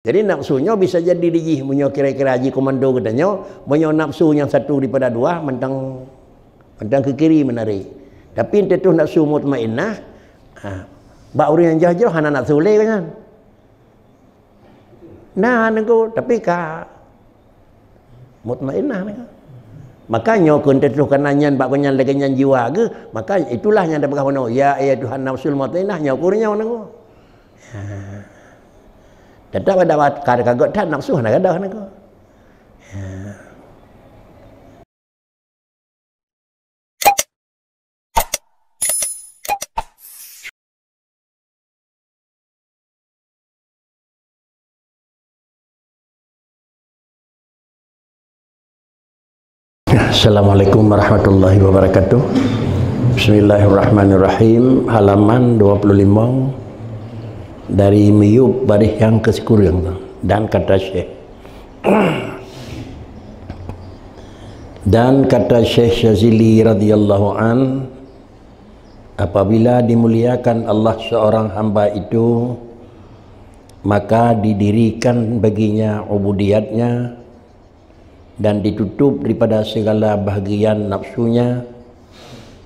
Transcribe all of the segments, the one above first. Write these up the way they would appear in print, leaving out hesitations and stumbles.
Jadi nafsunya bisa jadi dijih munyo kira-kira haji komando katanya, munyo nafsu yang satu daripada dua mentang ke kiri menarik. Tapi ente tu nafsu mutmainnah, bak orang yang jauh-jauh hana nafsu le kan. Nah niku tapi ka mutmainnah niku. Makanya kun tetu kananyan bak kunyan legenyan jiwa ke, maka itulah yang dapat kamu ya Tuhan nafsul mutmainnah nyakurnya niku. Tetap ada kagot tak nafsu nak ada nak. Assalamualaikum warahmatullahi wabarakatuh. Bismillahirrahmanirrahim. Halaman 25 dari Miyub Barih yang kesekurang dan kata Syekh. Dan kata Syekh Syazili radhiyallahu an, apabila dimuliakan Allah seorang hamba itu, maka didirikan baginya ubudiyatnya dan ditutup daripada segala bahagian nafsunya,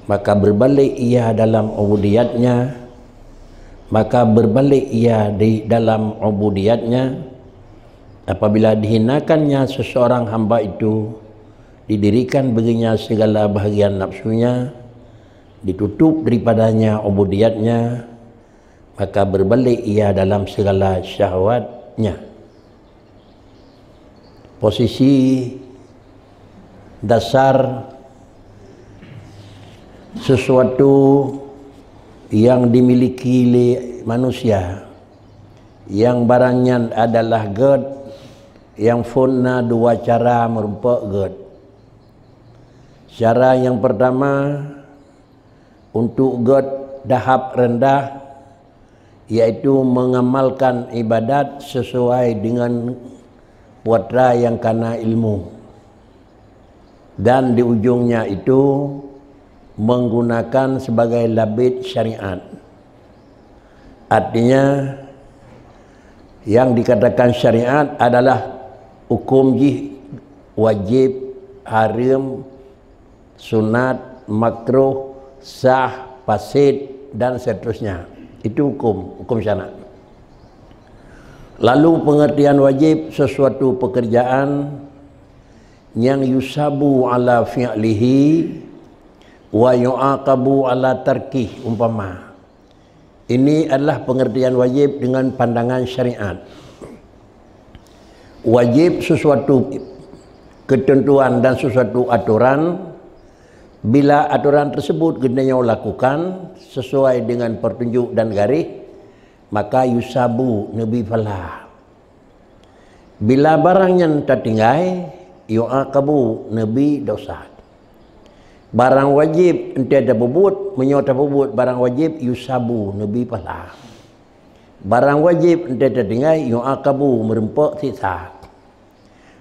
maka berbalik ia dalam ubudiyatnya, maka berbalik ia di dalam ubudiyatnya. Apabila dihinakannya seseorang hamba itu, didirikan baginya segala bahagian nafsunya, ditutup daripadanya ubudiyatnya, maka berbalik ia dalam segala syahwatnya. Posisi dasar sesuatu yang dimiliki oleh manusia, yang barangnya adalah God, yang funna dua cara merumpak God. Cara yang pertama untuk God tahap rendah, yaitu mengamalkan ibadat sesuai dengan putra yang kana ilmu, dan di ujungnya itu menggunakan sebagai labid syariat. Artinya yang dikatakan syariat adalah hukum jih, wajib, haram, sunat, makruh, sah, fasid dan seterusnya. Itu hukum syariat. Lalu pengertian wajib sesuatu pekerjaan yang yusabu ala fi'lihi wa yu'aqabu ala tarkih, umpama. Ini adalah pengertian wajib dengan pandangan syariat. Wajib sesuatu ketentuan dan sesuatu aturan, bila aturan tersebut gendanya lakukan sesuai dengan petunjuk dan garis, maka yusabu nabi falah. Bila barangnya tertinggal, yu'aqabu nabi dosa. Barang wajib ente ada bubut, menyota bubut barang wajib yusabu nabi pahala. Barang wajib ente tertinggal yu'aqabu merempak siksa.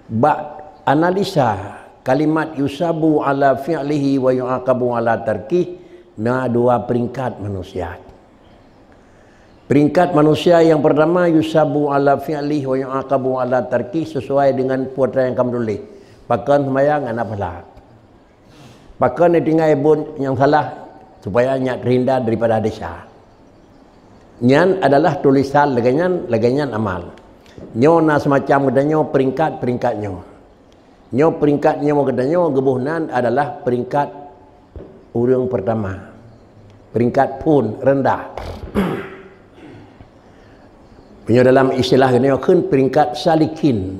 Bak analisa kalimat yusabu ala fi'lihi wa yu'aqabu ala tarkih, na dua peringkat manusia. Peringkat manusia yang pertama yusabu ala fi'lihi wa yu'aqabu ala tarkih, sesuai dengan putra yang kamu tulis. Pakan sembahyang anak pahala. Pakai tinggal ibun yang salah supaya nyak terhindar daripada desa. Nyan adalah tulisan leganyan amal. Nyo na semacam katanya peringkat-peringkatnya. Nyo peringkatnya katanya gebuhnan adalah peringkat urang pertama. Peringkat pun rendah. Punya dalam istilah katanya kan peringkat salikin.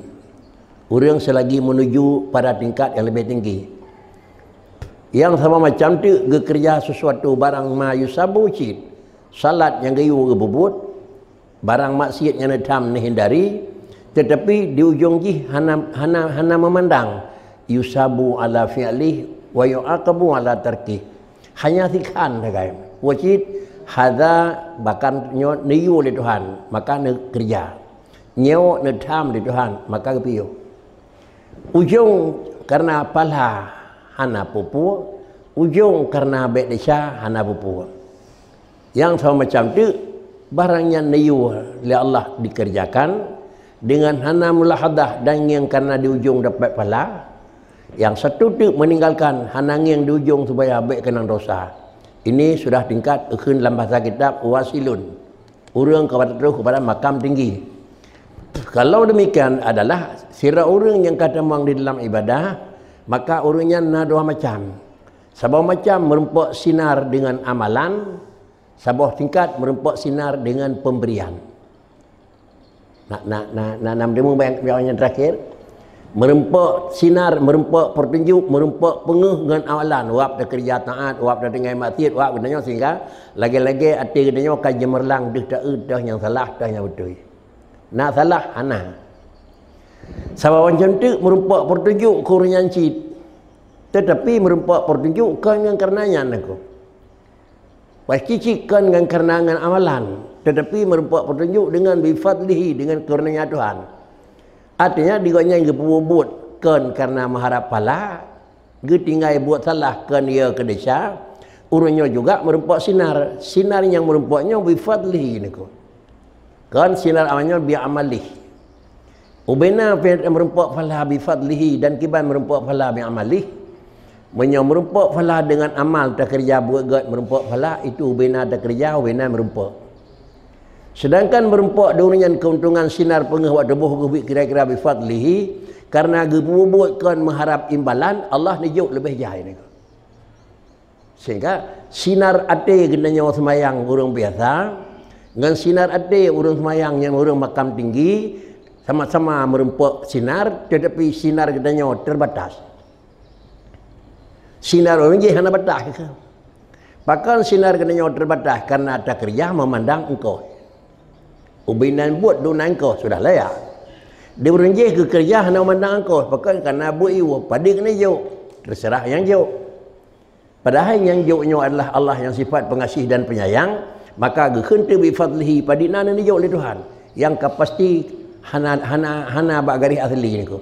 Urang selagi menuju pada tingkat yang lebih tinggi. Yang sama macam tu kerja sesuatu barang ma yusabu cid, salat yang gayu gebubut, barang maksiat yang netam hindari, tetapi di ujung ji hana memandang yusabu ala fi'lih wa yu'aqabu ala tarkih. Hanya sikan guys. Wajib hadza bahkan nyo niyu oleh Tuhan, maka ne kerja. Nyo netam di Tuhan, maka kepiyo. Ujung karena pala hana pupu, ujung karena baik desa hana pupu. Yang sama macam tu barangnya niyu oleh Allah dikerjakan, dengan hana mulahadah dan yang karena di ujung dapat pahala. Yang satu tu meninggalkan hana yang di ujung supaya baik kenang dosa. Ini sudah tingkat akhir dalam bahasa kitab wasilun. Orang kepada makam tinggi. Kalau demikian adalah sira orang yang kata memang di dalam ibadah, maka orangnya na dua macam. Sebuah macam merempok sinar dengan amalan, sebuah tingkat merempok sinar dengan pemberian. Nak demo yang terakhir, merempok sinar, merempok petunjuk, merempok penguh dengan amalan. Wap dah kerja taat, wap dah dengar maksiat, wap katanya sehingga lagi-lagi hati katanya akan gemerlang dah yang salah, dah yang betul. Nak salah hana. Sebab macam tu merempok petunjuk kurang cit. Tetapi merempok petunjuk kan yang karenanya aku. Pasti kan dengan karenanya amalan. Tetapi merempok petunjuk dengan bifadlihi, dengan karenanya Tuhan. Artinya diganya yang berbuat kan karena mengharap pahala, tinggal buat salah kan ia ke desa, urangnya juga merempok sinar. Sinar yang merempoknya bifadlihi niku. Kan sinar amalnya bi amalih. Ubena merempok pahala bifadlihi dan kiban merempok pahala bi amalih. Merempok pahala dengan amal tak kerja buat merempok pahala itu ubena tak kerja, ubena merempok. Sedangkan merempok dengan keuntungan sinar pengah wa debuh kira-kira bifadlihi karena gebubuatkan mengharap imbalan Allah nijuk lebih jahil ni. Sehingga sinar ate genanya orang semayang orang biasa dengan sinar ate orang semayang yang orang makam tinggi sama-sama merempok sinar tetapi sinar genanya terbatas. Sinar orang je hanya batas ke. Bahkan sinar genanya terbatas karena ada kerja memandang engkau. Ubinan buat dunan kau sudah layak. Dia berenjih ke kerja hanya memandang kau. Pakai kerana buat iwa pada kena jauh. Terserah yang jauh. Padahal yang jauhnya adalah Allah yang sifat pengasih dan penyayang. Maka gekhenta bifadlihi pada nana ni jauh oleh Tuhan. Yang kapasti hana bak garis asli ni ko.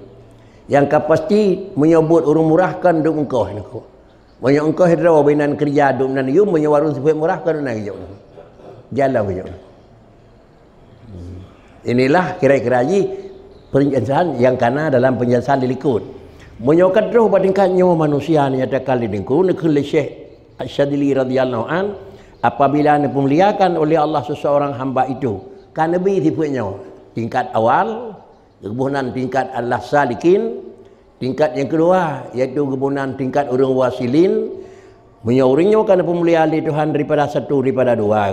Yang kapasti menyebut urung murahkan duk engkau ni ko. Banyak engkau hidra wabinan kerja duk nan yu menyawarun sifat murahkan duk nan jauh. Jalan jauh. Inilah kira-kira penjelasan yang kana dalam penjelasan dilikut. Menyokat roh tingkatnya manusia ni ada kali dengku nak Syekh Asy-Syadzili radhiyallahu an apabila dipemuliakan oleh Allah seseorang hamba itu kan nabi tipenya tingkat awal kebunan tingkat Allah salikin, tingkat yang kedua iaitu kebunan tingkat orang wasilin menyauringnya kan pemuliaan Tuhan daripada satu daripada dua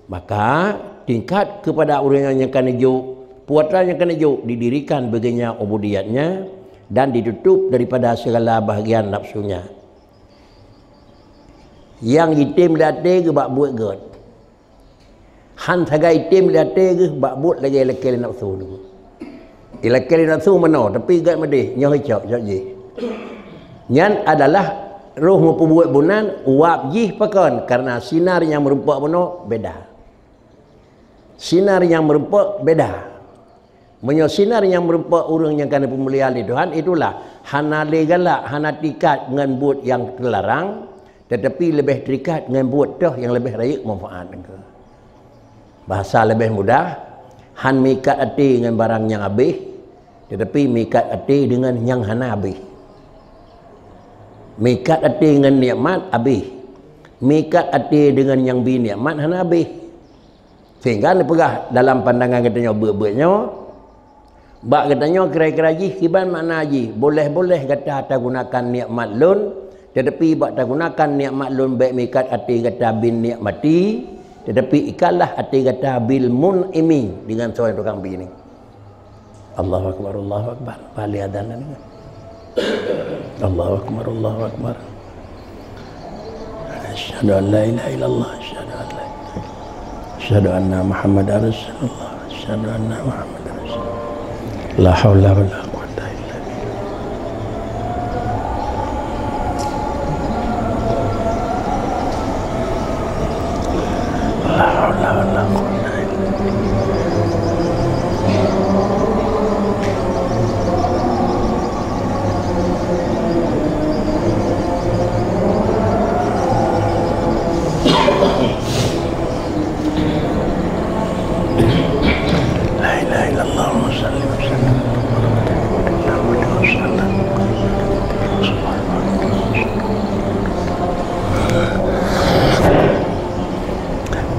maka tingkat kepada orang yang akan hidup, puatan yang akan hidup didirikan baginya ubudiyatnya dan ditutup daripada segala bahagian nafsunya. Yang itim late ke bak buat god. Han sagai itim late ke bak buat lagi lekal nafsu tu. Lekal nafsu mana tapi god medih nyoh hicap je. Nyan adalah roh membuat bunan uap jih pakon karena sinar yang merupak benar beda. Sinar yang merupak beda. Sinar yang merupak orang yang kena pemuliaan di Tuhan itulah hana legalak, hana tikat dengan buat yang terlarang tetapi lebih terikat dengan buat dah yang lebih raya manfaat. Bahasa lebih mudah, han mikat hati dengan barang yang habis tetapi mikat hati dengan yang hana habis. Mikat hati dengan nikmat habis. Mikat hati dengan yang bi nikmat hana habis. Sehingga dia pegah dalam pandangan katanya buat-buatnya. Bak katanya kira-kira ji kiban makna ji. Boleh-boleh kata tak gunakan nikmat lun. Tetapi bak tak gunakan nikmat lun baik mikat hati kata bin nikmati. Tetapi ikatlah hati kata bil mun'imi dengan seorang tukang bini. Allahu Akbar, Allahu Akbar. Balik adanan ni. Allahu Akbar, Allahu Akbar. Asyhadu an la ilaha illallah, asyhadu an la asyhadu anna Muhammadar Rasulullah, asyhadu anna Muhammadar Rasulullah. La haula wala quwwata illa billah. La haula wala quwwata illa La ilaha illallah.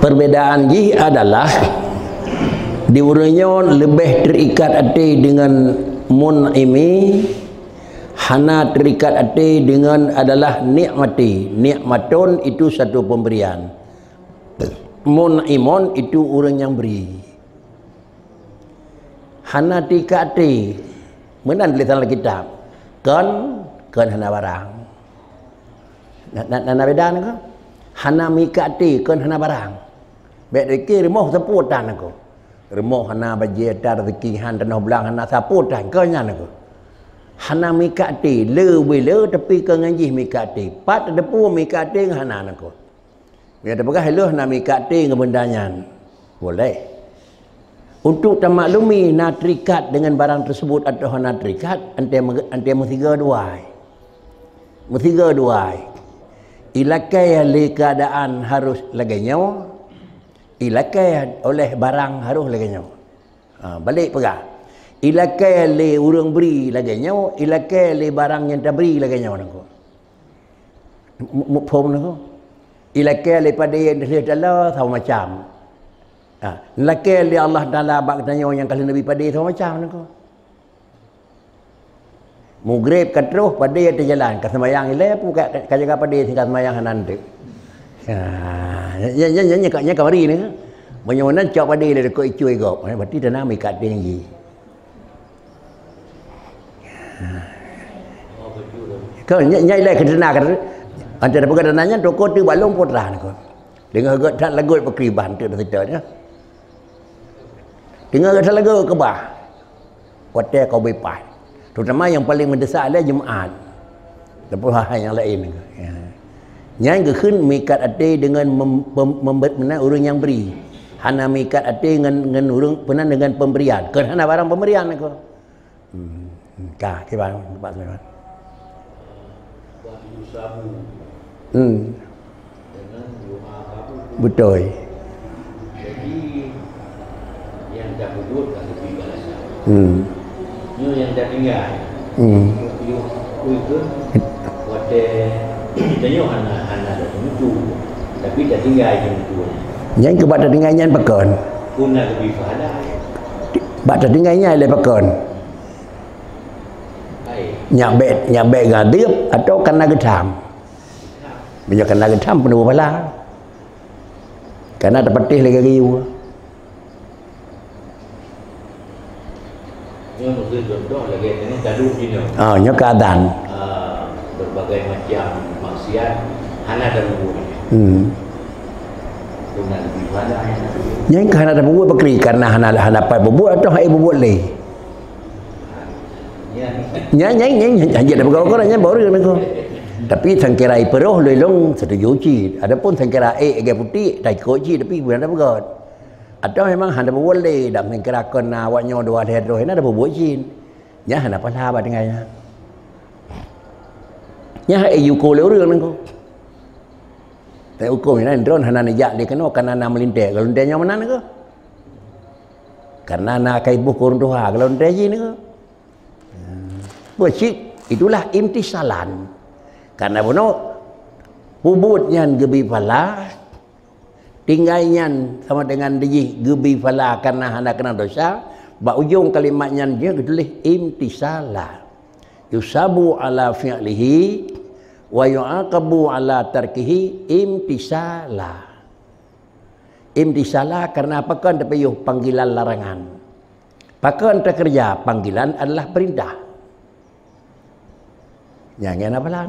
Perbedaan ji adalah di urangnya lebih terikat hati dengan mun'imi, hana terikat hati dengan adalah nikmati. Nikmatun itu satu pemberian, mun'imun itu orang yang beri. Hana terikat hati menan tulisan kitab kan hana barang. Nak beda ke? Hana mikati kan hana barang. Baik deki remoh seputan aku. Remoh hana baje tar rezeki han tanah belang hana seputan ke nya aku. Hana mikati le wele tapi ke ngaji mikati. Pat depu mikati hana aku. Biar dapegah lu hana mikati ngebendanya. Boleh. Untuk termaklumi nak terikat dengan barang tersebut atau nak terikat ante mestiga duai. Mestiga duai. Ilakai li keadaan harus laganya, ilakai oleh barang harus laganya. Balik pegah. Ilakai li urang beri laganya, ilakai li barang yang tak beri laganya nako. Mupom nako. Ilakai li pada yang dah Allah sama macam. Ilakai li Allah Taala bak tanya yang kali Nabi pada sama macam nako. Mugrib katruh pada yang terjalan ke sembahyang ile pu kat jaga pada tinggal sembahyang nanti. Nya kamari ni. Menyonan cak pada ile ko icui gop. Berarti tanam ikat tinggi. Kau nya ile ke dana kan. Antara pegang dananya toko tu balong putra ko. Dengan gak tak lagu berkriban tu cerita dia. Dengan gak lagu ke bah. Hotel kau bepai. Terutama yang paling mendesak adalah Jumaat. Lepas hal yang lain. Yang kekun mikat hati dengan memberi orang yang beri. Hana mikat hati dengan orang pernah dengan pemberian. Kerana barang pemberian aku. Kah, kira Pak Sulaiman. Betul. Jadi yang dah bubur tak lebih balasan. Yang dah tinggal. Itu waktu kita nyo hana dah tentu, tapi dah tinggal tentu. Yang kepada tinggalnya pakon. Guna lebih fahadah. Pada tinggalnya le pakon. Nyak bet gadip atau kena gedam. Bila kena gedam penuh bala. Karena dapat teh lagi riu. Contoh lagi ini gaduh gini. Nya keadaan. Berbagai macam maksiat hana dan bubur. Guna lebih fahadah. Yang hana dan bubur bakri karena hana dapat bubur atau hai bubur le. Nya hanya dah berkau-kaunya baru nako. Tapi sangkirai peroh lelong setuju ci. Adapun sangkirai agak putih tak koji tapi bukan ada berkau. Atau memang hanya boleh dak mengkirakan awaknya dua hero ini ada berbuat jin. Nya hana pahala ba dengannya. Nya ayu ko le urang nangko. Tai hukum ini drone hana nejak dia kena kana na melintek. Kalau entenya mana nangko? Karena na kai buh kurun doha kalau ente jin nangko. Buat itulah imtisalan. Karena bono bubutnya gebi pala tinggalnya sama dengan dia gebi pala karena hendak kena dosa. Ba ujung kalimatnya dia ditulis imtisala. Yusabu ala fi'lihi wa yu'aqabu ala tarkihi imtisala. Imtisala karena apa kan terpayuh panggilan larangan. Pakan terkerja panggilan adalah perintah. Yang apa lah?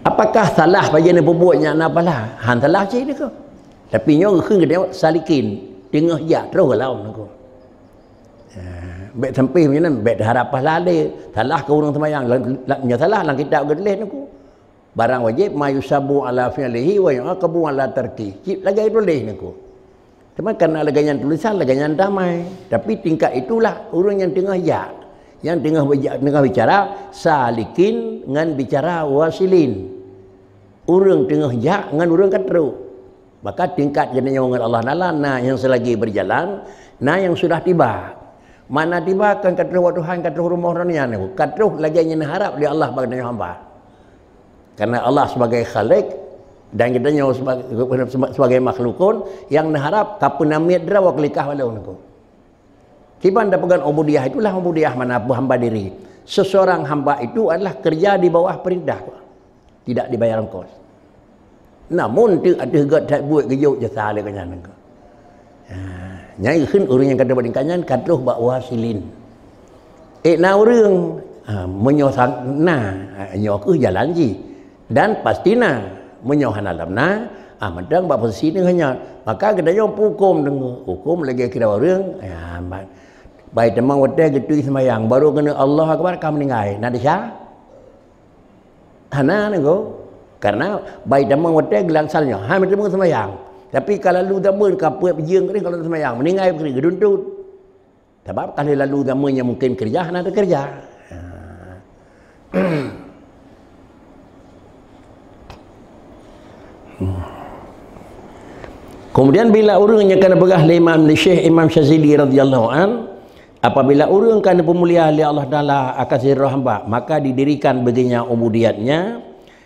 Apakah salah bagi ni bubuhnya napalah? Han salah cik ni ke? Tapi nyo khung ke tengok salikin tengah ya terus lawan aku. Baik sampai macam nan, baik harap pahala dia. Salah ke orang sembahyang, nya salah lang kitab ke tulis aku. Barang wajib mayusabu ala fi'lihi wa yu'aqabu ala tarki. Cip lagi tulis aku. Cuma kerana laganya tulisan, laganya damai. Tapi tingkat itulah orang yang tengah ya. Yang tengah bicara salikin dengan bicara wasilin. Orang tengah jak dengan orang katru. Maka tingkat jenisnya dengan Allah Ta'ala nah yang selagi berjalan, nah yang sudah tiba. Mana tiba kan katru wa Tuhan katru rumah orangnya ni. Katru lagi yang harap dia Allah bagi hamba. Karena Allah sebagai Khalik Dan kita nyawa sebagai makhlukun yang naharap kapunamiat drawa kelikah walau nako. Kiban dapegan ubudiyah itulah ubudiyah mana hamba diri. Seseorang hamba itu adalah kerja di bawah perintah, tidak dibayar ongkos. Namun tu ada gat tak buat kejut jasa le kanyan nako. Nyai khun orang yang kata bading kanyan katluh bak wasilin. Na urang menyosak na nyoku jalan ji dan pastina menyohan alamna madang bak posisi ni hanya maka kedanya hukum dengan hukum lagi kira orang baik temang wate gitu semayang baru kena Allah akbar kamu meninggal nak disya hana nego karena baik temang wate gelang salnya ha temang semayang tapi kalau lalu zaman kaput berjeng ni kalau semayang meninggal pergi geduntut sebab kalau lalu zamannya mungkin kerja hana ada kerja Kemudian bila orang yang kena begah Imam Syekh Imam Syazili radhiyallahu an, apabila orang kena pemuliaan oleh Allah Taala akan sirah hamba, maka didirikan baginya ubudiyatnya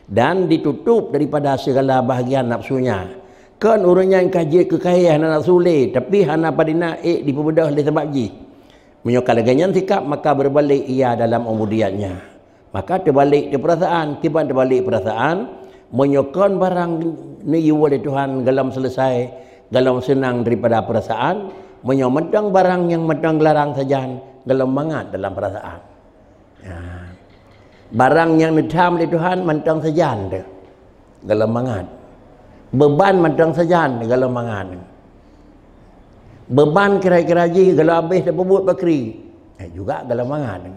dan ditutup daripada segala bahagian nafsunya. Kan orang yang kaji kekayaan nafsu le, tapi hana padina diperbedah oleh sebab ji. Menyokal ganyan sikap maka berbalik ia dalam ubudiyatnya. Maka terbalik di perasaan, tiba terbalik perasaan, menyokon barang ni oleh Tuhan galam selesai, galam senang daripada perasaan, menyomedang barang yang medang larang saja, galam mangat dalam perasaan. Barang yang nedam oleh Tuhan medang saja, galam mangat. Beban medang saja, galam mangat. Beban kira-kira ji galam habis dah berbuat bakri, juga galam mangat.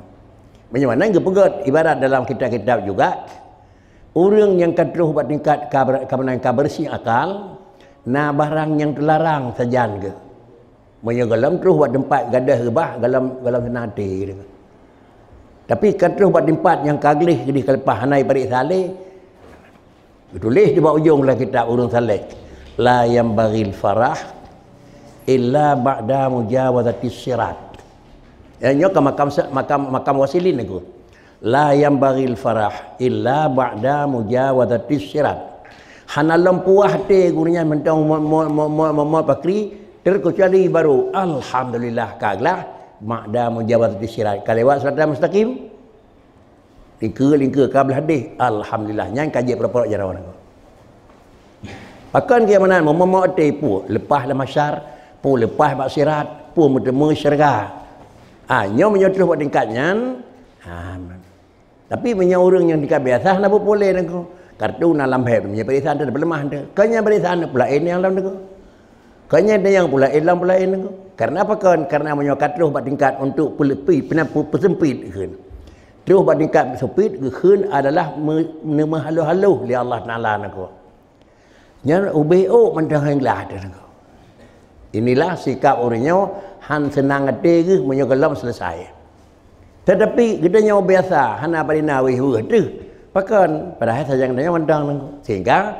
Macam mana kepegat ibarat dalam kitab-kitab juga orang yang kadruh buat tingkat kebersih akal na barang yang terlarang saja ke menyegalam terus buat tempat gadah rebah galam senati tapi kadruh buat tempat yang kaglih jadi kelepah hanai parik saleh tulis di bawah ujung lah kitab urang saleh la yang baril farah illa ba'da mujawazati sirat. Yang makam wasilin aku. La yang baril farah illa ba'da mujawazati sirat. Hana lempuah te gurunya mentang mau pakri terkecuali baru alhamdulillah kaglah ba'da mujawazati sirat. Kalewat siratal mustaqim lingkar kablah hadis alhamdulillah nyang kaji berapa jarawan aku. Pakan ke mana mau te pu lepas la masyar pu lepas bak sirat pu bertemu syurga. Nyo menyotrus buat tingkatnya. Tapi punya orang yang tingkat biasa nak boleh nak kartu dalam heb punya perisan ada berlemah ada. Kanya perisan pula ini yang dalam nak. Kanya ada yang pula ini nak. Karena apa kan? Karena menyokat terus buat tingkat untuk pelepi pesempit kan. Terus buat tingkat sempit kan adalah memahalu-halu li Allah Taala nak. Nya ubeo mentang hanglah nak. Inilah sikap orangnya han senang hati ke menyogalam selesai. Tetapi kita nyawa biasa hana padina weh tu. Pakan padahal saja katanya mandang sehingga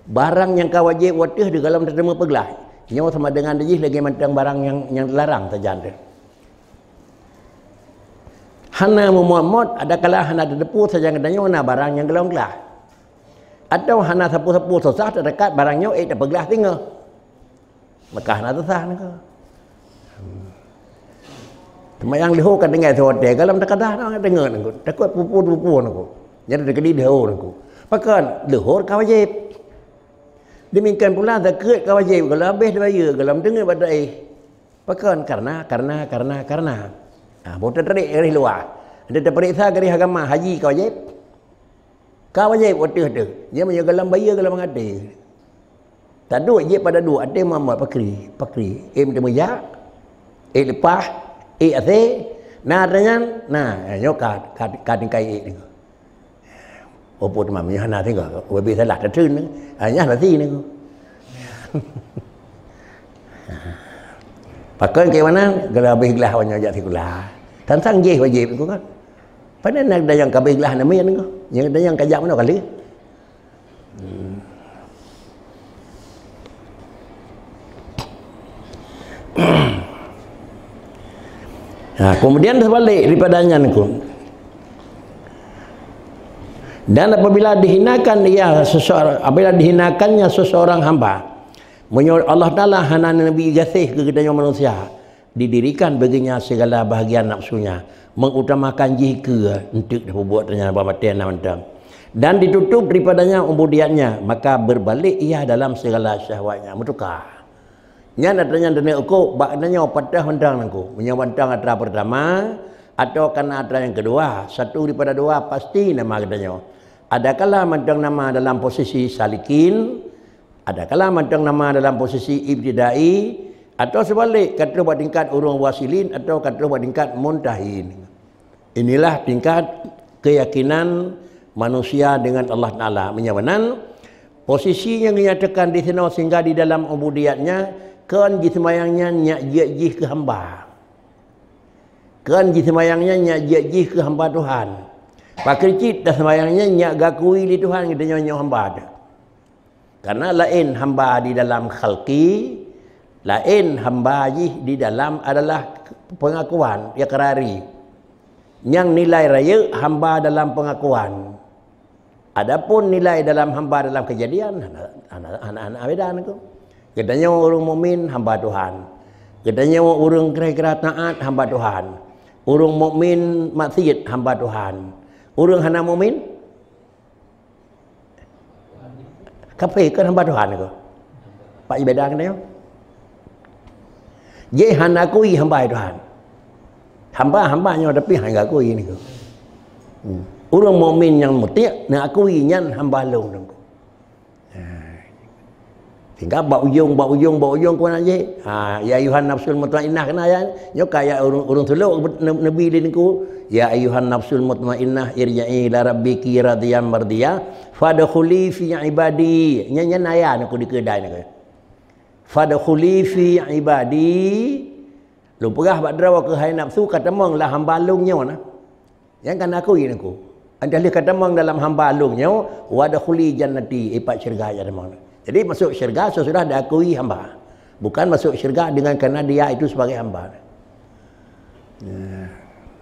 barang yang kau wajib watih di dalam terima peglah. Nyawa sama dengan dia lagi mandang barang yang dilarang saja tu. Hana memuat ada kala hana depu saja katanya mana barang yang gelang gelah. Atau hana sapu-sapu susah terdekat barangnya tak peglah tinggal. Mekah nak sah nak. Semayang leho kan dengar sote kalau tak kadah nak dengar nak. Takut pupu nak. Jadi dekat leho nak. Pakan leho kau wajib. Demikian pula zakat kau wajib kalau habis bayar kalau dengar badai. Pakan karena. Botak tarik dari luar. Ada terperiksa dari agama haji kau wajib. Kau wajib waktu tu. Dia menyegalam bayar kalau mengadi. Tak dua je pada dua ada Muhammad pakri temuja lepas ase na dengan na nyokat kadin kai ni opo tu mamnya hana tengok we salah ta trun nya la ti ni pakai ke mana kalau habis gelah banyak jak sikulah tantang je wajib tu kan pada nak ada yang kabeh gelah nama yang yang ada yang kajak mana kali kemudian terbalik daripadanya niku. Dan apabila dihinakan apabila dihinakannya seseorang hamba, menurut Allah Ta'ala hana Nabi gasih ke kedanya manusia, didirikan baginya segala bahagian nafsunya, mengutamakan jika untuk perbuatannya bermatian dan dan ditutup daripadanya ubudiannya, maka berbalik ia dalam segala syahwatnya, bertukar. Nya natanya dene uku baknanya patah wandang nangku, menyawantang atra pertama atau karena atra yang kedua, satu daripada dua pasti nama katanya. Adakala mandang nama dalam posisi salikin, adakala mandang nama dalam posisi ibtidai, atau sebalik kata buat tingkat urung wasilin atau kata buat tingkat muntahin. Inilah tingkat keyakinan manusia dengan Allah Ta'ala. Menyawanan posisi yang dinyatakan di sini sehingga di dalam ubudiatnya kan jisemayangnya nyak jih ke hamba, kan jisemayangnya nyak jih ke hamba Tuhan. Pakircit dah semayangnya nyak gakui di Tuhan kita nyonya hamba ada. Karena lain hamba di dalam khalqi, lain hamba di dalam adalah pengakuan ikrari. Yang nilai raya hamba dalam pengakuan. Adapun nilai dalam hamba dalam kejadian anak-anak bedan itu. Katanya orang mukmin hamba Tuhan. Katanya orang kira-kira taat hamba Tuhan. Orang mukmin maksiat hamba Tuhan. Orang hana mukmin kafir kan hamba Tuhan itu. Pak ibadah katanya. Ye hana kui hamba Tuhan. Hamba-hambanya tapi hanya akui ni. Orang mukmin yang muti' nak akui nyan hamba long dong. Sehingga bak ujung kau nak je. Ya ayuhan nafsul mutmainnah kena ya. Nyo kaya urung tuluk nabi dinku. Ya ayuhan nafsul mutmainnah irja'i ila rabbiki radiyam mardiyah fadkhuli fi ibadi. Nyan aya aku di kedai ni. Fadkhuli fi ibadi. Lu perah bak drawa ke hai nafsu kata mong lah hamba lungnya mana. Yang kan aku ini aku. Andali kata mong dalam hamba lungnya wa dakhuli jannati ipat syurga ya mong. Jadi masuk syurga sesudah diakui hamba. Bukan masuk syurga dengan kerana dia itu sebagai hamba.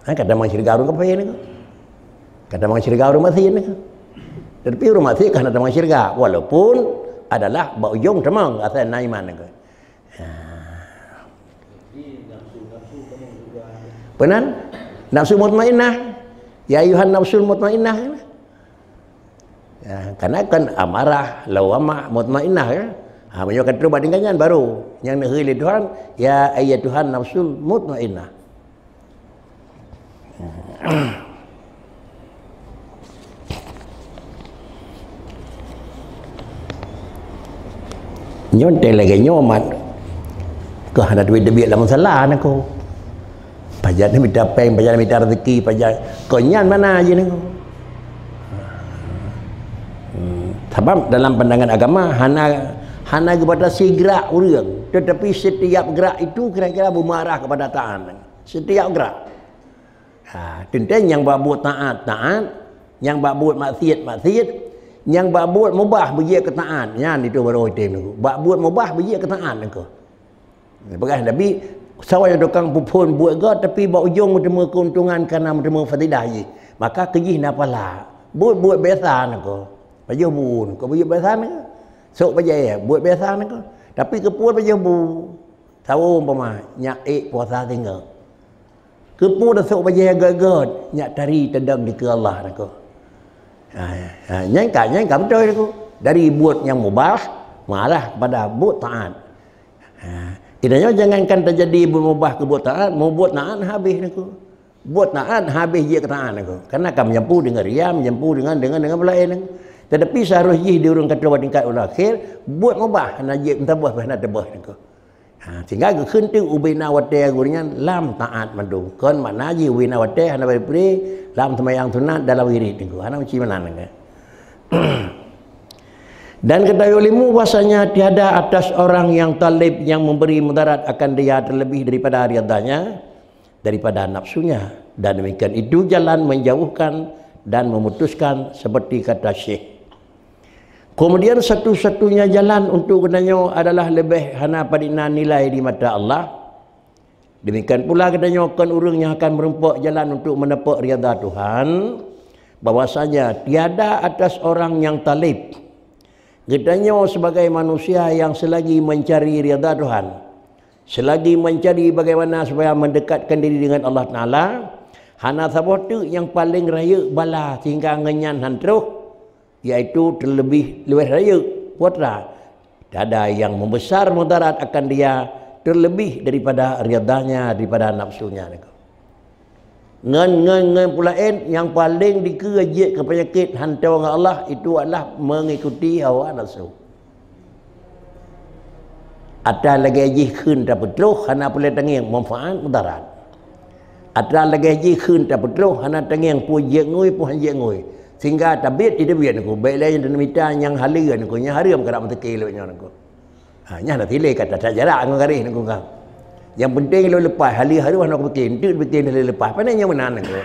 Kata mong syurga urang apa ini? Kata mong syurga urang mati ini. Tapi urang mati kan kata mong syurga walaupun adalah bak ujung temang asal naiman ni. Benar? Nafsu mutmainnah. Ya ayuhan nafsul mutmainnah. Ya, karena kan amarah, lawamah, mutmainnah ya. Banyak kata bandingkan baru. Yang nak hili Tuhan, ya ayat Tuhan nafsul mutmainnah. Nyontek lagi nyomat. Kau hendak duit debit lah masalah nak kau. Pajak ni minta peng, pajak ni minta rezeki, pajak konyan mana aja ni. Sebab dalam pandangan agama hana kepada si gerak orang, tetapi setiap gerak itu kira-kira bermarah kepada taat. Setiap gerak. Tentang yang buat taat, yang buat maksiat, yang buat mubah berjaya ke taat. Yang itu baru item tu. Buat mubah berjaya ke taat tu. Bukan tapi sawai dokang pupun buat god tapi bak ujung bertemu keuntungan kerana bertemu fadilah je. Maka kejih napalah. Buat biasa nak ko. Pajah bun. Kau buat biasa nak. Sok pajah buat biasa nak ko. Tapi kepul pajah bu. Tahu umpama nyak puasa tinggal. Kepul dah sok pajah god nyak tari tendang di ke Allah nak ko. Nyangka betul nak ko. Dari buat yang mubah malah kepada buat taat. Kiranya jangankan terjadi berubah ke buat taat, mau buat taat habis aku. Buat taat habis je ketaat aku. Karena akan menyampu dengan riya, menyampu dengan lain. Tetapi seharusnya dia orang kata buat tingkat ulah akhir, buat mubah nak je entah buah nak tebah aku. Sehingga ke khuntu ubina wate gurnya lam taat mandu. Kon makna je ubina wate hana beri lam semayang sunat dalam wirid aku. Hana macam mana nak. Dan ketahui olehmu bahasanya tiada atas orang yang talib yang memberi mudarat akan dia terlebih daripada riadanya, daripada nafsunya. Dan demikian itu jalan menjauhkan dan memutuskan seperti kata Syekh. Kemudian satu-satunya jalan untuk kenanya adalah lebih hana padina nilai di mata Allah. Demikian pula katanya kan orang yang akan merempak jalan untuk menepak riadah Tuhan. bahwasanya tiada atas orang yang talib katanya sebagai manusia yang selagi mencari ridha Tuhan, selagi mencari bagaimana supaya mendekatkan diri dengan Allah Ta'ala, hana sabatu yang paling raya bala sehingga ngenyan hantruh, iaitu terlebih raya putra. Tiada yang membesar mudarat akan dia terlebih daripada ridhanya, daripada nafsunya. Ngan pula yang paling dikerajik ke penyakit hantar dengan Allah itu adalah mengikuti hawa nafsu. Ada lagi haji khun tak betul hana boleh tenging manfaat mudarat. Ada lagi haji khun tak betul hana tenging pujek ngui puhanjek ngui. Sehingga tabit tidak biar aku baik lain dan minta yang halian aku nya haram kerap menteki lewatnya aku. Nya nak pilih kata tak jarak aku garis aku kang. Yang penting lo lepas hari-hari nak bikin, tu bikin hari lepas. Pandai yang mana aku?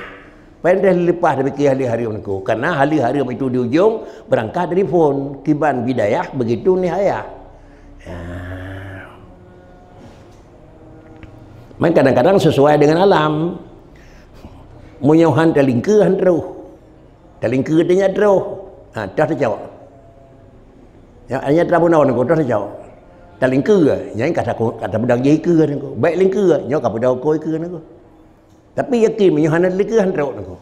Pandai lepas dah bikin hari-hari aku. Karena hari-hari itu di ujung berangkat dari phone kiban bidayah begitu nihayah. Main kadang-kadang sesuai dengan alam. Munyauhan talingke hantruh. Talingke dia terus. Dah terjawab. Yang hanya terabunau aku dah terjawab. Talingke yang kata budak jadi ke aku. Baik lingke nyo ka budak koi ke aku. Tapi yakin munyauhan talingke hantruh aku.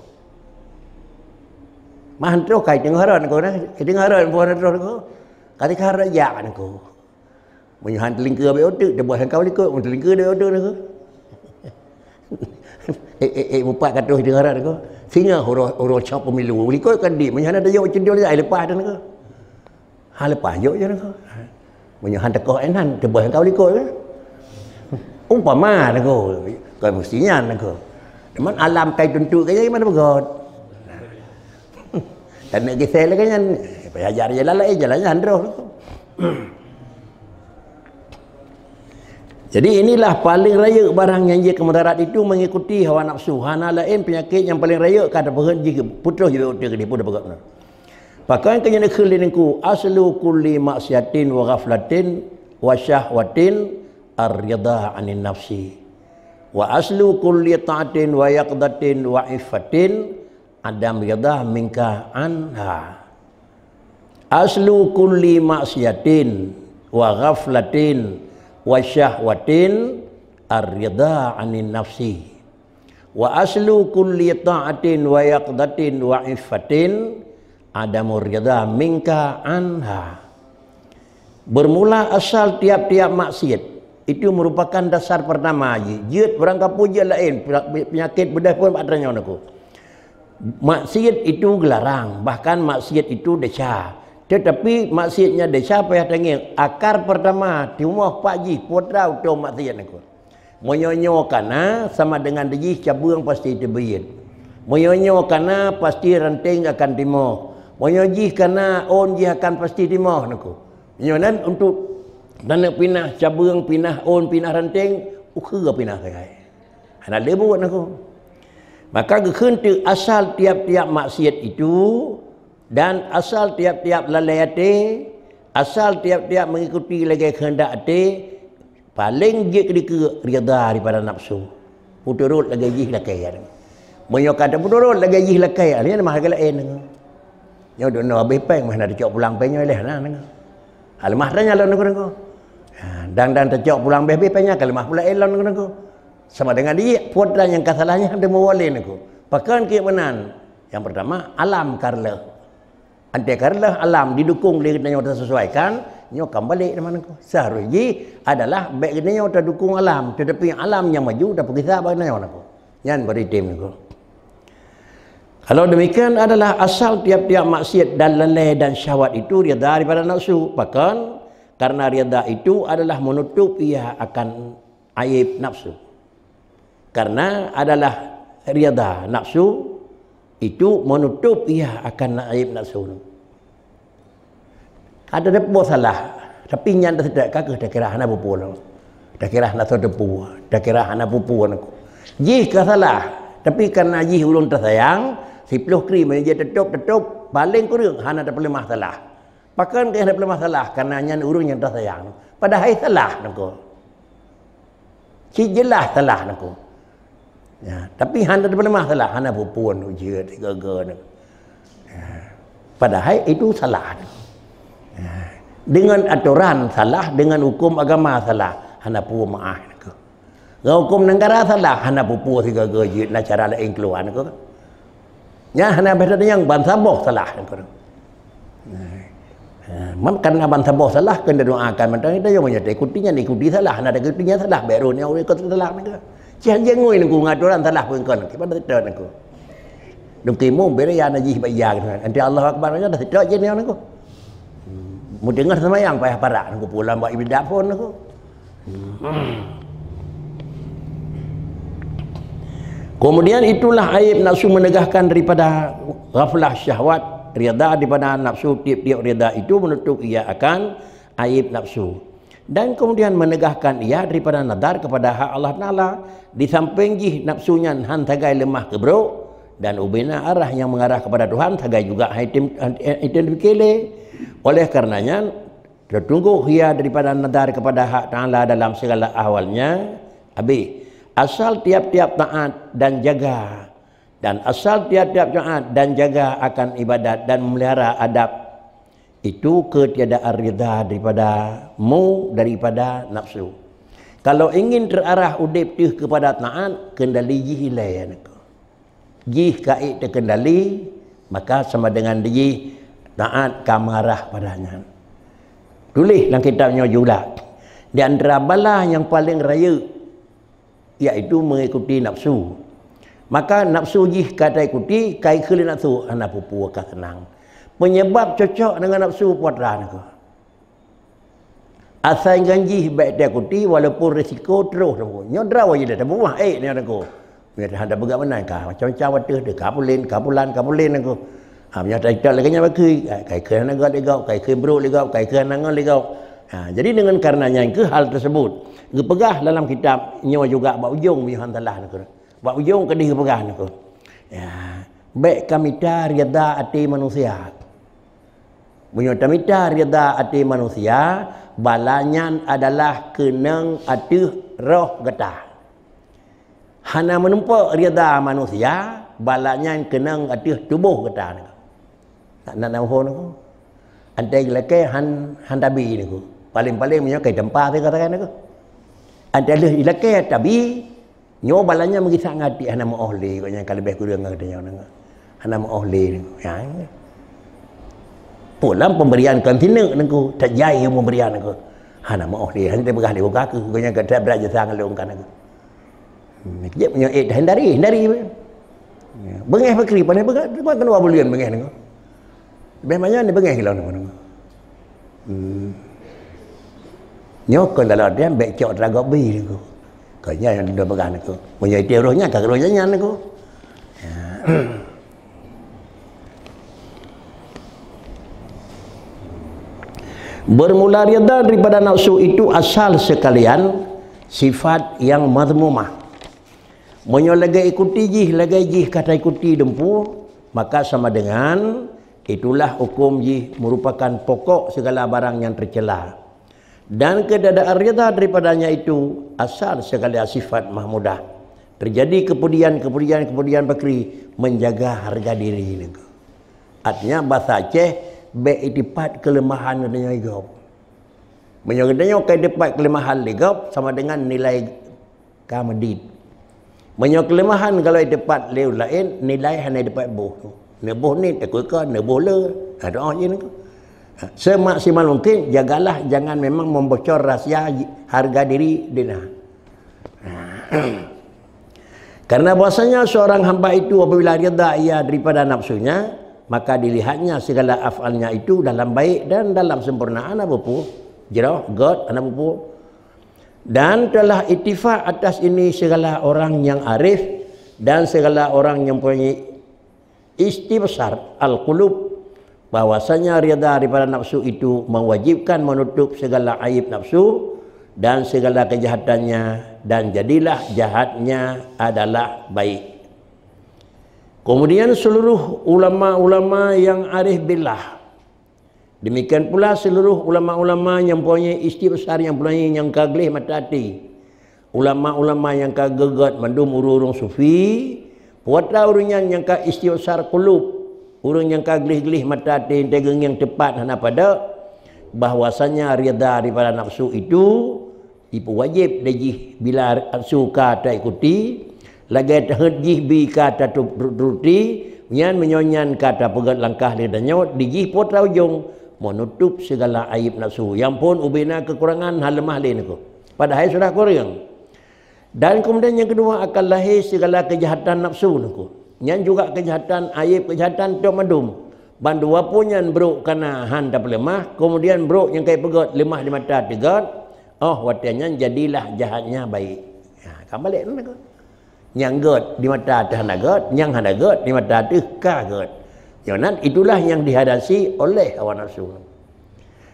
Mah hantruh kai tengah haran aku nah. Tengah haran buat hantruh aku. Kata kara ya aku. Munyauhan talingke be otak dia buat kau likut, talingke dia otak aku. Mupat kata di ngaran aku. Singa huruf cap pemilu. Likut kan di menyana dah jauh cendol dia lepas dah aku. Lepas jauh je aku. Menyahan tekoh enan debuh kau likut ke. Umpama aku. Kau mestinya aku. Memang alam kai tentu kaya mana begot. Dan nak kisah lagi kan belajar jalannya handroh. Jadi inilah paling raya barang yang dia kemudarat itu mengikuti hawa nafsu. Hana lain penyakit yang paling raya kata berhenti putus juga udah dia pun dah begat. Pakai kena kelilingku aslu kulli maksiatin wa ghaflatin wa syahwatin ar-ridha 'anil nafsi. Wa aslu kulli ta'atin wa yaqdatin wa iffatin adam ridha minka anha. Aslu kulli maksiatin wa ghaflatin wa syahwatin ar-ridha 'anil nafsi. Wa aslu kulli ta'atin wa yaqdatin wa iffatin adamur ridha minka anha. Bermula asal tiap-tiap maksiat itu merupakan dasar pertama jid berangkat puja lain penyakit bedah pun adanya aku. Maksiat itu gelarang, bahkan maksiat itu desa. Tetapi maksiatnya desa payah tengok akar pertama di rumah Pak Ji putra utama maksiat aku. Menyonyo kana sama dengan deji cabung pasti terbeyin. Menyonyo kana pasti ranting akan timah. Menyojih kana on jih akan pasti timah aku. Nyonan untuk dan pinah cabung, pinah on, pinah ranting, ukher pinah kai. Ana lebu aku. Maka kehentu asal tiap-tiap maksiat itu dan asal tiap-tiap lalayate, asal tiap-tiap mengikuti lagi kehendak ate, paling je ke ridha daripada nafsu. Puturut lagi jih lakai. Menyo kata puturut lagi jih lakai, ni mah harga lain. Nyo dak no habis peng mah nak cok pulang penyo leh nah. Alemah tanya lawan aku. Dan tercok pulang habis penya kalemah pula elon aku. Sama dengan dia putra yang kesalahannya ada mewalin aku. Pakan ke menan. Yang pertama alam karla. Ante karla alam didukung dia kena tersesuaikan, nyo kembali dengan aku. Seharusnya adalah baik kena terdukung alam, tetapi alam yang maju dah pergi sabar dengan aku. Yan beri tim aku. Kalau demikian adalah asal tiap-tiap maksiat dan lalai dan syahwat itu ridha daripada nafsu. Bahkan karena ridha itu adalah menutup ia akan aib nafsu. Karena adalah ridha nafsu itu menutup ia akan aib nafsu. Ada depo salah, tapi nyanda tidak kagak dah kira hana pupu lo. Dah kira hana depu, dah kira hana pupu aku. Jika salah, tapi karena jih ulun tersayang, si peluh krim dia tetup paling kurang hana ada pelem masalah. Bahkan dia ada pelem masalah karena nyan urang yang tersayang. Padahal salah nako. Si jelas salah nako. Ya, tapi hana ada pelem masalah hana pupuan ujian tiga-tiga. Padahal itu salah. Dengan aturan salah, dengan hukum agama salah. Hana pu maah ko. Hukum negara salah, hana pu tiga gejit na cara lain keluar ko. Nya hana beda yang bangsa boh salah ko. Karena bangsa boh salah kena doakan mentang kita yang menyata ikutinya ikuti salah, hana ada ikutinya salah baru ni orang ikut salah ko. Cian jengui nunggu ngaturan salah pun kon. Kita tidak ko. Dum kimum bere ya najih bayar kan. Nanti Allah Akbar nya dah tidak je ni orang ko. Mu dengar semayang payah parak aku pulang buat ibadah pun aku. Kemudian itulah aib nafsu menegahkan daripada ghaflah syahwat, rida daripada nafsu tiap-tiap rida itu menutup ia akan aib nafsu. Dan kemudian menegahkan ia daripada nadar kepada hak Allah Taala di samping jih nafsunya han tagai lemah kebrok dan ubina arah yang mengarah kepada Tuhan tagai juga item dikele. Oleh karenanya tertunggu ia daripada nadar kepada hak Ta'ala dalam segala ahwalnya. Habis asal tiap-tiap taat dan jaga, dan asal tiap-tiap taat dan jaga akan ibadat dan memelihara adab, itu ketiadaan rida daripada nafsu. Kalau ingin terarah udip tu kepada taat, kendali jih hilai anakku. Jih kait terkendali, maka sama dengan jih taat kamarah padanya. Tulis dalam kitabnya juga. Di antara bala yang paling raya iaitu mengikuti nafsu. Maka nafsu jih kata ikuti, kai khili nafsu ana pupu akan senang. Penyebab cocok dengan nafsu putra aku. Asal ganji baik dia ikuti walaupun risiko terus aku. Nyodra waje dah buah ni aku. Dia ada bagaimana kah? Macam-macam waktu dia kapulan aku. Punya tak lagi nya bagi kai kena negau legau kai ke bro legau kai kena nangan legau. Jadi dengan karenanya ke hal tersebut ngepegah dalam kitab nyo juga ba ujung mi han talah nak. Ba ujung ke dia pegah nak. Ya, baik kamita rida ati manusia. Bunyo tamita rida ati manusia balanya adalah kenang ati roh getah. Hana menumpak rida manusia balanya kenang ati tubuh getah. Tak nak nampak aku. Antai lelaki han tabi ni aku. Paling-paling punya kai tempat dia katakan aku. Antai lelaki tabi nyo balanya magi sangat di hana mohli ko nya kalebih kurang katanya nang. Hana mohli ni. Ya. Pulang pemberian kantina nangku tak jai pemberian aku. Hana mohli han dia begah di buka aku ko nya kata beraja sang longkan aku. Kejap punya hindari. Bengeh bakri pandai begah kena bulian bengeh nangku. Memangnya ni bengah hilang mana? Nyokol dalam dia baik cok teragak bi ni ko. Kanya yang dia pegang aku. Punya itu rohnya, kagak rohnya nyan aku. Bermula rida daripada nafsu itu asal sekalian sifat yang madmumah. Menyo lagi ikuti jih kata ikuti dempu, maka sama dengan itulah hukum jih merupakan pokok segala barang yang tercela. Dan keadaan rida daripadanya itu asal segala sifat mahmudah. Terjadi kemudian bakri menjaga harga diri. Artinya bahasa Aceh beitipat kelemahan adanya igop. Menyokatnya kaidepat kelemahan ligop sama dengan nilai kamedit. Menyok kelemahan kalau dapat leu lain nilai hanya dapat boh. Nebuh ni tak kuat, nebuh le. Ada orang je ni. Semaksimal mungkin jagalah jangan memang membocor rahsia harga diri dina. Karena bahasanya seorang hamba itu apabila rida ia daripada nafsunya, maka dilihatnya segala afalnya itu dalam baik dan dalam sempurnaan apa pun. Jerah, God, anak pupu. Dan telah ittifaq atas ini segala orang yang arif dan segala orang yang punya istibsar al-qulub, bahwasanya rida daripada nafsu itu mewajibkan menutup segala aib nafsu dan segala kejahatannya, dan jadilah jahatnya adalah baik. Kemudian seluruh ulama-ulama yang arif billah, demikian pula seluruh ulama-ulama yang punya istibsar, yang punya yang kaglih mata hati, ulama-ulama yang kagegat mandum urung sufi, puatra urunyan yang ka istighsar qulub, Urang yang kaglih-glih mata tegeng yang tepat hana pada bahwasanya rida daripada nafsu itu wajib dajih bila nafsu kata ikuti lagi tahjih bi kata turuti nyan menyonyan kata pegat langkah lidahnya dijih potra ujung menutup segala aib nafsu yang pun ubina kekurangan hal lemah lain aku padahal sudah kurang. Dan kemudian yang kedua akan lahir segala kejahatan nafsu aku nyan juga kejahatan aib kejahatan tu madum bandu wapunyan bro kana handa lemah kemudian bro yang kai pegat lemah di mata tegat watanya jadilah jahatnya baik. Kan balik nak. Yang get di mata teh hana get, yang hana get di mata teh ka get. Jangan itulah yang dihadasi oleh hawa nafsu.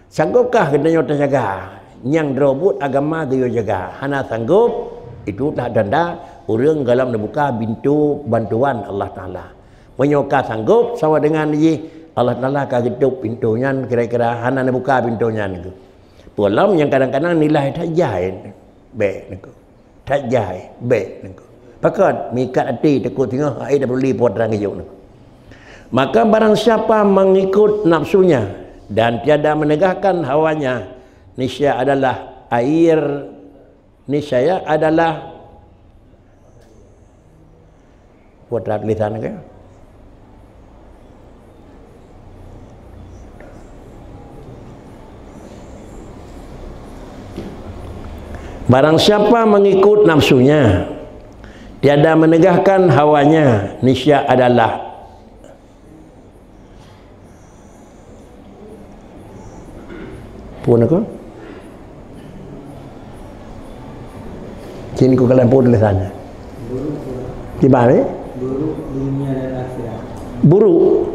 Sanggupkah katanya terjaga? Yang robot agama dia jaga. Hana sanggup itulah tanda orang dalam membuka pintu bantuan Allah Taala. Menyoka sanggup sama dengan ini Allah Taala akan ketuk pintunya kira-kira hana buka pintunya niku. Pulam yang kadang-kadang nilai tak jahit baik niku. Tak jahit baik niku. Pakat mikat hati takut tengah air dah beli potran hijau niku. Maka barang siapa mengikut nafsunya dan tiada menegahkan hawanya, niscaya adalah air, niscaya adalah potran lisan ke? Barang siapa mengikut nafsunya, tiada menegahkan hawanya, niscaya adalah pun aku kini ku kalian pun tulisannya gimana? Buruk dunia dan akhirat. Buruk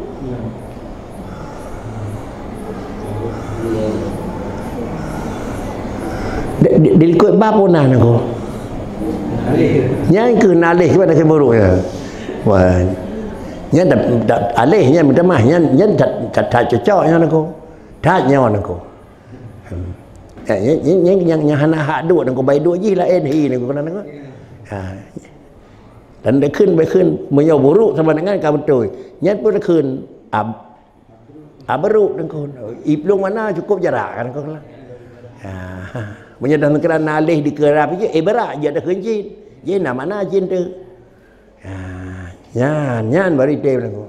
dilikut bapunan aku yang ke nalih kepada keburuknya wah yang tak alihnya minta mah yang tak cocoknya aku tak nyawa aku yang hana hak duk aku baik duk je lah hi aku kena aku dan diaขึ้นmenyau buruk sama dengan kau betul yang pun diaขึ้นabruk dengan iplung mana cukup jarak kan kau lah menyedang kerana alih di kerap je berak je dah kencit je nak mana cinta nyan bari teh aku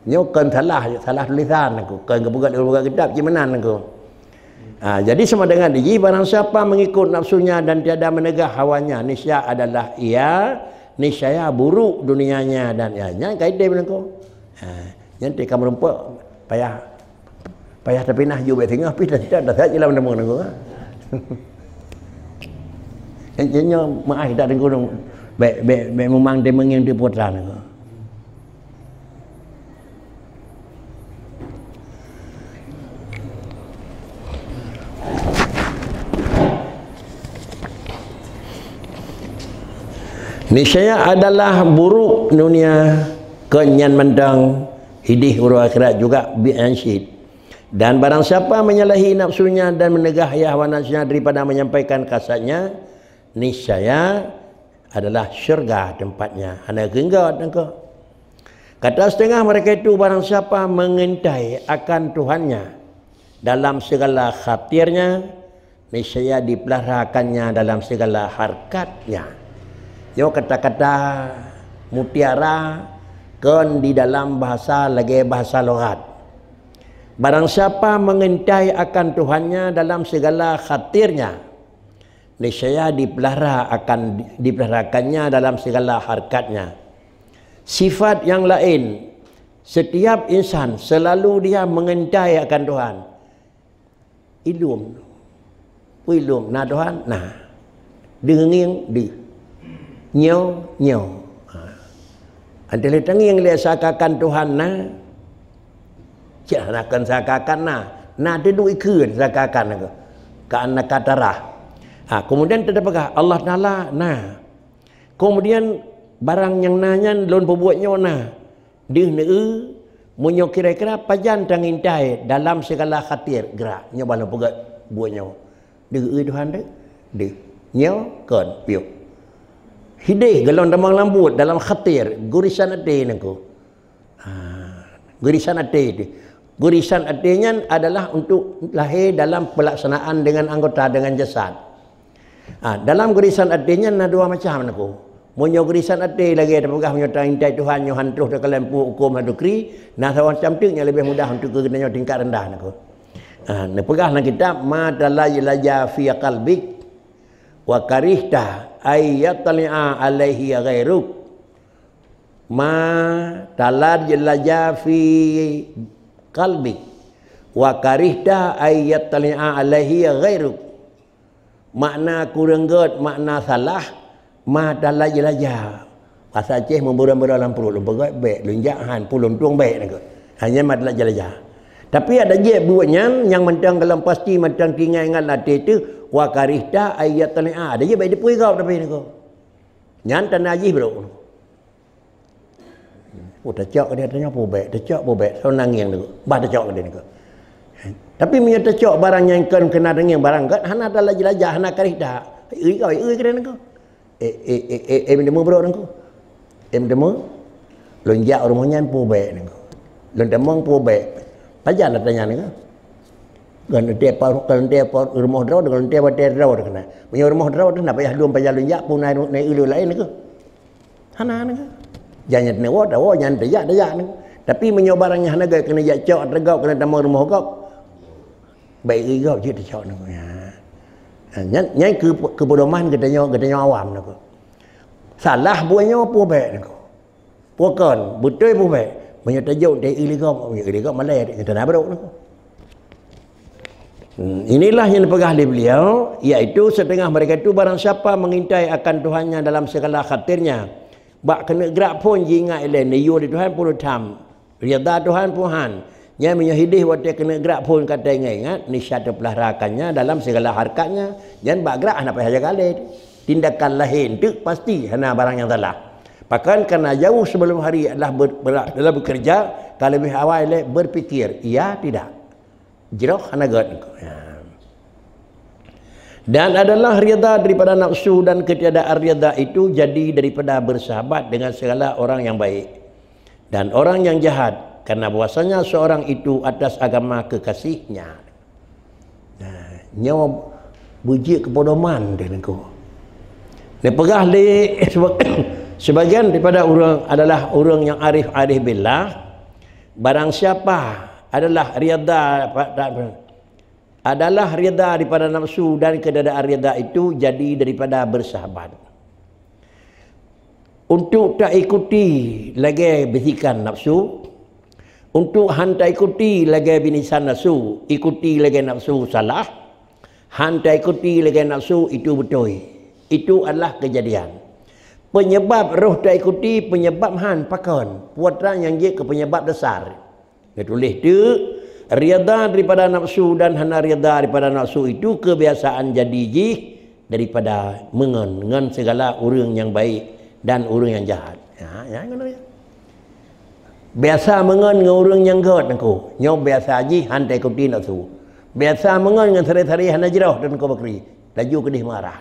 nyokan salah tulisan aku kan kebuka kitab je menan aku jadi sama dengan dia barang siapa mengikut nafsunya dan tiada menegah hawanya niscaya adalah ia niscaya buruk dunianya dan ianya kaide aku nyan teh kamu rumput payah tapi nah juga tengah tapi dah saja lah menemukan aku yang maaf dah dengan baik memang dia menging di potran aku niscaya adalah buruk dunia kenyan mendang hidih huru akhirat juga bi'ansyid. Dan barang siapa menyalahi nafsunya dan menegah hawa nafsunya daripada menyampaikan kasatnya, niscaya adalah syurga tempatnya. Hanya genggat engkau. Kata setengah mereka itu barang siapa mengintai akan Tuhannya dalam segala khatirnya, niscaya dipeliharakannya dalam segala harkatnya. Yo kata-kata mutiara kan di dalam bahasa lagi bahasa logat. Barang siapa mengintai akan Tuhannya dalam segala khatirnya, niscaya dipeliharakannya dalam segala harkatnya. Sifat yang lain, setiap insan selalu dia mengintai akan Tuhan. Ilum, nah Tuhan, nah, denging, nyaw. Ada tenging lihat sakakan Tuhan, nah. Jangan akan sakakan nah dia duk ikut sakakan aku karena katarah kemudian terdapat Allah Taala nah kemudian barang yang nanya lon perbuatnya nah dia munyo kira-kira pajan tangintai dalam segala khatir gerak nya bala pegat buatnya dia Tuhan dia nyo kan piu hidih galon damang lambut dalam khatir gurisan ade nangku Gurisan hati itu. Gurisan hatinya adalah untuk lahir dalam pelaksanaan dengan anggota dengan jasad. Dalam gurisan hatinya ada dua macam aku. Munyo gurisan hati lagi ada pegah munyo intai Tuhan nyo hantuh dak lempu hukum hadukri, nah macam tu yang lebih mudah untuk kegenyo tingkat rendah aku. Nah pegah nak kitab ma dalaja fi qalbik wa karihta ayyatli'a alaihi ghairuk. Ma dalaja fi qalbik wa karihta ayyatli'a alaihi ghairuk. Makna kurang god, makna salah, ma dalaja. Bahasa Aceh membura-bura dalam perut, begat baik, lunjahan, pulun tuang baik nak. Hanya ma dalaja. Tapi ada je buatnya yang mentang dalam pasti mentang tinggal ingat hati itu wa karihta ayyatli'a. Ada je baik dipui kau tapi ni kau. Nyan tan najis bro. Tercok dia tanya apa baik, tercok apa baik. So nanging tu. Bah tercok dia ni kau. Tapi punya tercok barang yang kena dengan barang kat hana ada lajah hana karih dah. Kau kena kau. Demo bro kau. Demo lonjak rumahnya pu baik kau. Lon demong pu baik. Pajan nak tanya ni kau. Kan dia pa rumah draw dengan dia bater draw kena. Punya rumah draw tu nak payah dua payah lonjak pun naik ulu lain kau. Hana ni kau. Jangan ni wah jangan dak ni. Tapi menyo barangnya hana kena cok regau kena demong rumah kau. Baik juga je tercok nak. Nyai kebodohan katanya awam nak. Salah buatnya apa baik nak. Bukan betul apa baik. Banyak tajuk dia illegal malai dia tak berok nak. Inilah yang dipegah oleh beliau, iaitu setengah mereka itu barang siapa mengintai akan Tuhannya dalam segala khatirnya. Bak kena gerak pun ingat eleh ni yo di Tuhan pun tam. Rida Tuhan Tuhan. Nya menyahidih waktu kena gerak pun kata ingat ni syada pelaharakannya dalam segala harkatnya. Jangan bak gerak nak payah jaga leh. Tindakan lain tu pasti hana barang yang salah. Bahkan kerana jauh sebelum hari adalah bekerja, kalau lebih awal berfikir, iya tidak. Jeroh hana god. Dan adalah rida daripada nafsu dan ketiadaan rida itu jadi daripada bersahabat dengan segala orang yang baik dan orang yang jahat. Karena bahwasanya seorang itu atas agama kekasihnya. Nyawa bujik kebodohan dia ni kau. Dia pegah sebagian daripada orang adalah orang yang arif billah. Barang siapa adalah rida daripada nafsu dan keadaan rida itu jadi daripada bersahabat. Untuk tak ikuti lagi bisikan nafsu. Untuk hantai ikuti lagi binisan nafsu, ikuti lagi nafsu salah. Hantai ikuti lagi nafsu itu betul. Itu adalah kejadian. Penyebab roh tak ikuti penyebab han pakon. Putra yang dia ke penyebab dasar. Dia tulis tu rida daripada nafsu dan hana rida daripada nafsu itu kebiasaan jadi jih daripada mengen segala orang yang baik dan orang yang jahat. Ya ngono ya. Biasa mengen dengan orang yang god aku. Nyo biasa haji hantai ikuti nafsu. Biasa mengen dengan sari-sari hana jerah dan kau bakri. Laju kedih marah.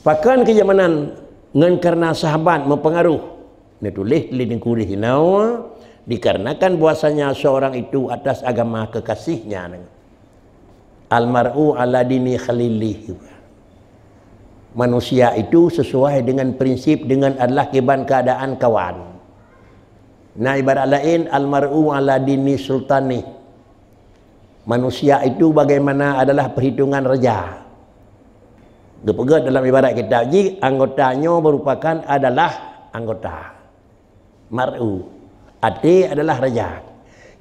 Bahkan kejamanan ngan karena sahabat mempengaruh. Dia tulis di kurih hinau dikarenakan bahwasanya seorang itu atas agama kekasihnya. Almar'u ala dini khalilih. Manusia itu sesuai dengan prinsip dengan adalah kiban keadaan kawan. Nah ibarat lain almar'u ala dini sultani. Manusia itu bagaimana adalah perhitungan raja. Gepegat dalam ibarat kitab ji anggotanya merupakan adalah anggota. Mar'u. Ati adalah raja.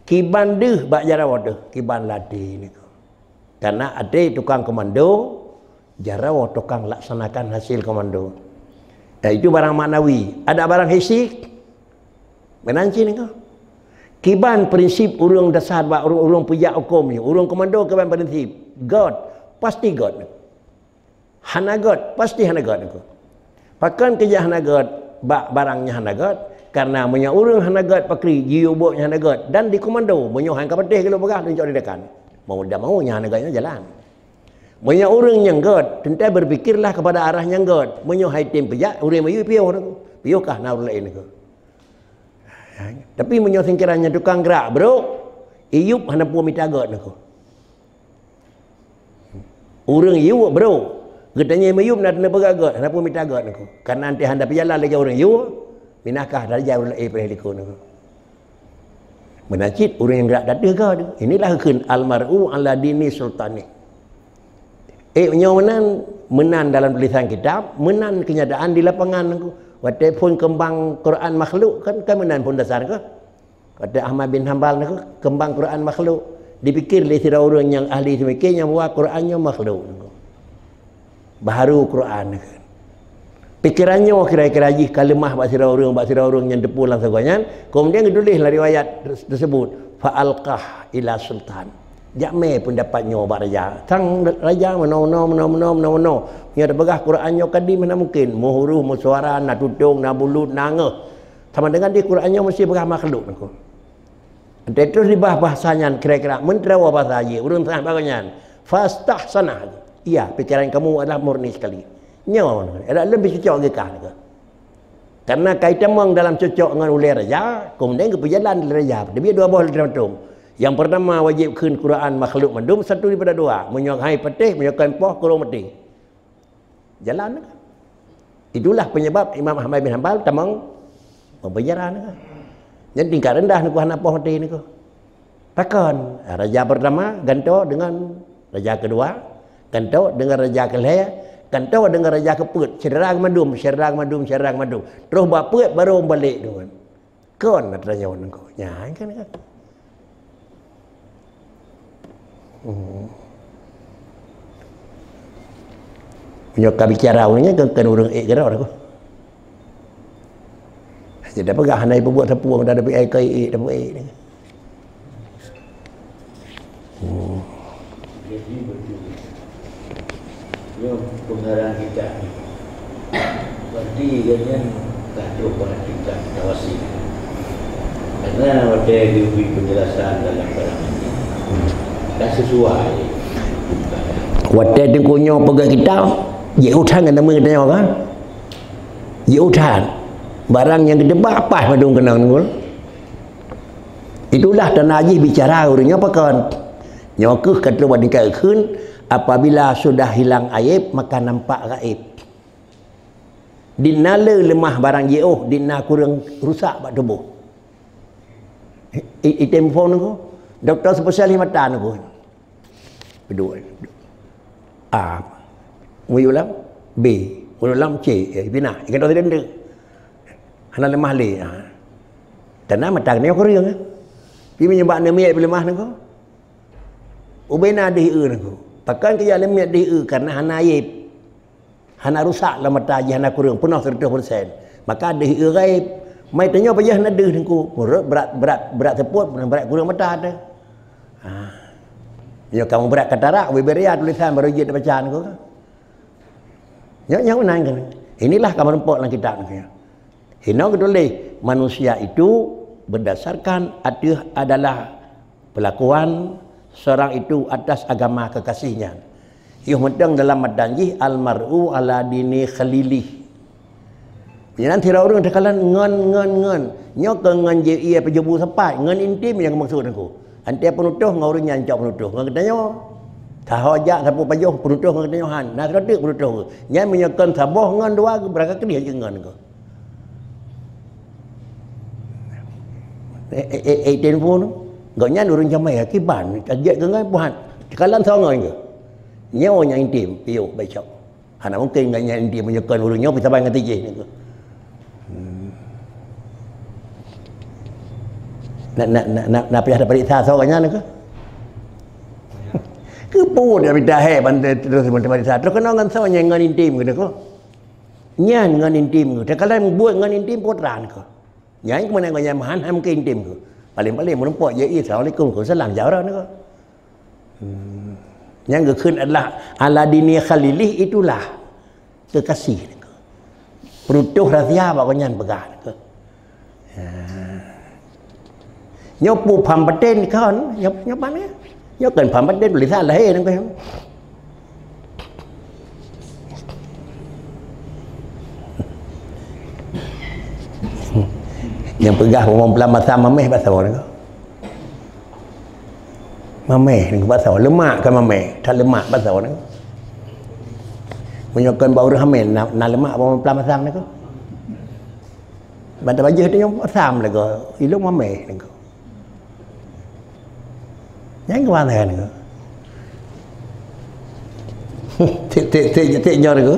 Kiban deh bak jarawat deh, kiban lati ni. Karena ati tukang komando, jarawat tukang laksanakan hasil komando. Itu barang maknawi. Ada barang fisik. Menanci ni kau. Kiban prinsip urang dasar bak urang pejak hukum ni. Urang komando kiban prinsip. God pasti God. Hana God pasti hana God ni. Pakan kerja hana God bak barangnya hana God karena punya urang hana God pakri jiu boknya hana God dan di komando munyo hang kapatih kalau begah tunjuk dekan. Mau dah mau nya hana Godnya jalan. Munyo urang yang God tentu berfikirlah kepada arah yang God. Munyo hai tim pejak urang mayu piau piau kah na lain ni. Tapi menyo singkirannya tukang gerak bro. Iyup hana pu mitagot nako. Urang iyup bro. Getanya mayup nak na bagagot hana pu mitagot nako. Karena nanti handa berjalan lagi orang iyup minakah darjah ulai perheliku nako. Menacit orang yang gerak dada ke tu. Inilah kun almaru ala dini sultani. Menan dalam tulisan kitab, menan kenyataan di lapangan aku. Waktu pun kembang Quran makhluk kan menan pun dasar ke. Waktu Ahmad bin Hanbal aku kembang Quran makhluk. Dipikir oleh sira orang yang ahli semikirnya bahawa Qurannya makhluk. Baharu Quran. Pikirannya kira-kira ji kalimah bak sira orang yang depu lang saganya. Kemudian ditulislah riwayat tersebut fa'alqah ila sultan. Jakme pun dapat nyoba raja. Tang raja meno. Nya begah Qurannya kadi mana mungkin. Muhuruf, musuara, nak tudung, nak bulut, nangeh. Sama dengan di Qurannya mesti begah makhluk aku. Dan terus dibah bahasanya kira-kira menterawa bahasa ye. Urang tengah baganyan. Fastahsana. Iya, pikiran kamu adalah murni sekali. Nyawa ada lebih cocok ke kah? Karena kaitan mong dalam cocok dengan ulai raja, kemudian ke perjalanan raja. Dia dua buah dalam. Yang pertama wajib kun Quran makhluk mandum, satu daripada dua menyokai petih, menyokai poh kurung mati. Jalan. Itulah penyebab Imam Ahmad bin Hanbal tamang membayaran. Jadi tingkat rendah ni ku hana poh mati ni ku. Takkan raja pertama ganto dengan raja kedua, ganto dengan raja kelaya, ganto dengan raja keput, serang madum. Terus baput baru balik tu kan. Kon nak tanya orang ku. Nyai kan. Menyokap bicara orangnya kan orang gerak aku. Jadi apa hanai buat tepuang dah dapat air kai dapat air ni. Jadi betul. Yo pengarang kita ni. Berarti kan kacau pada kita tawasi. Karena ada penjelasan dalam barang ini. Tak sesuai. Waktu tengkunya pegang kita, ye utan kan nama kita kan? Ye utan. Barang yang kedebak apa madung kenang ngul. Itulah tanaji bicara orangnya apa kan? Nyokuh kata wadika kun apabila sudah hilang aib maka nampak gaib. Dinala lemah barang yeuh, dina kurang rusak bak tubuh. Item phone aku. Doktor spesialis mata aku. Berdua. A. Muyulam B. Muyulam C. Bina. Ikan tu tidak. Hana lemah le. Tanah mata ni aku riang. Dia menyebab nama dia lemah aku. Ubena diu aku. Takkan kerja lemah diu karena hana aib. Hana rusak lah mata je hana kurang penuh 100%. Maka diu gaib. Mai tanya apa je hana deh aku. Berat teput berat kurang mata ada. Ya kamu berat katarak, beberia tulisan baru je bacaan aku. Yang menang kan. Inilah kamu rempok dalam kitab ni. Hina ketulis manusia itu berdasarkan adalah pelakuan seorang itu atas agama kekasihnya. Yang penting dalam madanji almaru ala dini khalilih. Jangan tira orang tekalan ngan. Nyok ngan je ia pejebu sepat, ngan intim yang maksud aku. Antia penutuh ngau nya ancak penutuh. Ngau katanya tahajak sapu pajuh penutuh ngau katanya han. Nak kedik penutuh. Nya menyakan saboh ngan dua beraka kedia je ngan ko. Telefon ngau nya urang jamai akiban ajak ngan puhan. Cekalan songai ke. Nyaw nya intim piu baicok. Hana mungkin nya intim menyakan urang nyaw bisa bangan tije ni ko. Nak payah dapat periksa seorangnya ni ke? Keput dia minta bantai terus periksa. Terus kena dengan seorang yang dengan intim ke ko? Nyan dengan intim ke? Kalau buat dengan intim potran ke? Nyan kemana dengan mahan ham ke intim ke? Paling-paling menumpuk je assalamualaikum ke selang jauh ni ke? Yang kekun adalah ala dini khalilih itulah kekasih ni ke? Perutuh rahsia bak nyan begah ni ke? Nyopu pampaten kan nyopan ya nyokan pampaten tulisan lahir nang kau Yang pegah orang pelan masa mameh bahasa orang tu. Mameh ni bahasa orang. Lemak kan mameh. Tak lemak bahasa orang tu. Menyokong bau hamil nak lemak orang pelan masa ni tu. Banda baju tu yang asam lah ko. Ilung mameh ni ko. Yang ke mana ni ko? Tik nyor ko.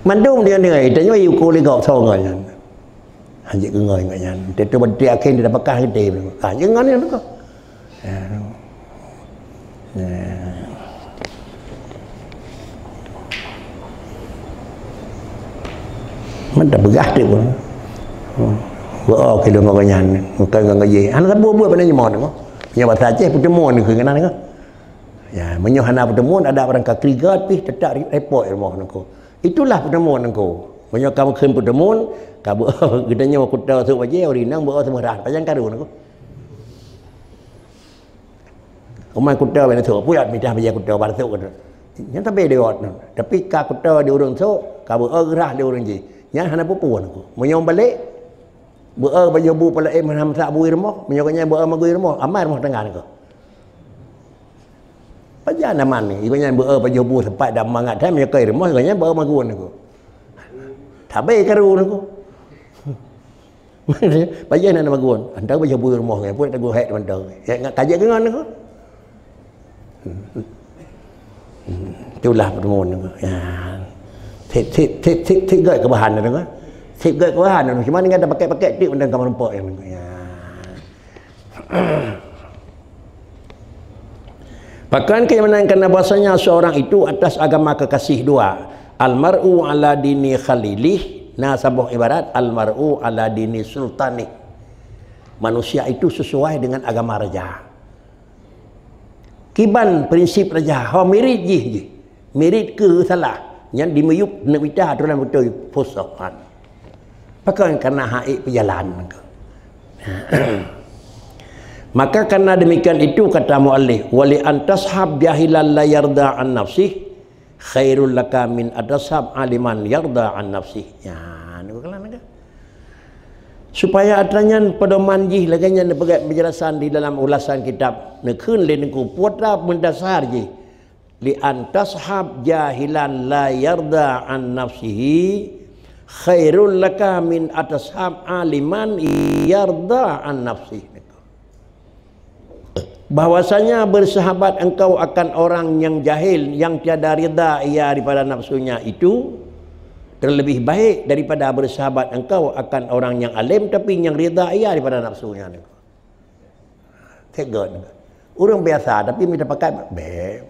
Mandum dia ni, tanya yêu cô đi gọt thô rồi. Anh chị cứ ngồi ngồi nha. Để tôi bật trà khi đã bắt cá cái tìm. Cả những ngón này nó có. Mình đã begat dia pun. Wah, kalau mau kenyan, bukan nggak gì. Anak tak buat benda ni mau ni, punya bahasa Aceh pertemuan ni kena ni. Ya, menyohana pertemuan ada orang kakrigat pi tetap report rumah nako. Itulah pertemuan nako. Menyo kamu keun pertemuan, kamu gedanya aku tahu tu aja orang nang bawa semua dah. Pajang karu nako. Umai aku tahu benda tu, puat minta pajang aku tahu pada tu kan. Yang tak beda orang. Tapi aku tahu di orang tu, kamu gerah di orang je. Yang hana pupuan nako. Menyo balik baju bu pala ham sak bui rumah, menyo kanya magui rumah, amai rumah tengah nako. Paja naman ni, ibanya baju bu sempat dah mangat dah menyakai rumah kanya maguan aku. Tabe karu aku. Paja nak maguan, anda baju bu rumah kanya pun tak go hek mandau. Ya ngak kajak dengan aku. Itulah pertemuan aku. Ya. Tik gak kebahan tu kan. Tik gak kebahan tu. Cuma ni ada pakai-pakai tik undang kamar empok yang tu. Ya. Bahkan kemenangan bahasanya seorang itu atas agama kekasih dua. Almar'u ala dini khalilih. Nah, sebuah ibarat almar'u ala dini sultanih. Manusia itu sesuai dengan agama raja. Kiban prinsip raja. Hawa mirit je. Mirit ke salah. Yang dimeyup nak wita dalam betul posokan. Bahkan karena haik perjalanan. Maka karena demikian itu kata muallif, wali antashab jahilan la yarda an nafsih khairul laka min adashab aliman yarda an nafsih. Ya, ni kelan ada. Supaya adanya pedoman jih laganya sebagai penjelasan di dalam ulasan kitab nekeun lain ku putra mendasar jih. Li antashab jahilan la yarda an nafsihi khairul laka min adashab aliman yarda an nafsih. Bahwasanya bersahabat engkau akan orang yang jahil yang tiada rida ia daripada nafsunya itu terlebih baik daripada bersahabat engkau akan orang yang alim tapi yang rida ia daripada nafsunya. Tegot. Orang biasa tapi minta pakai beb.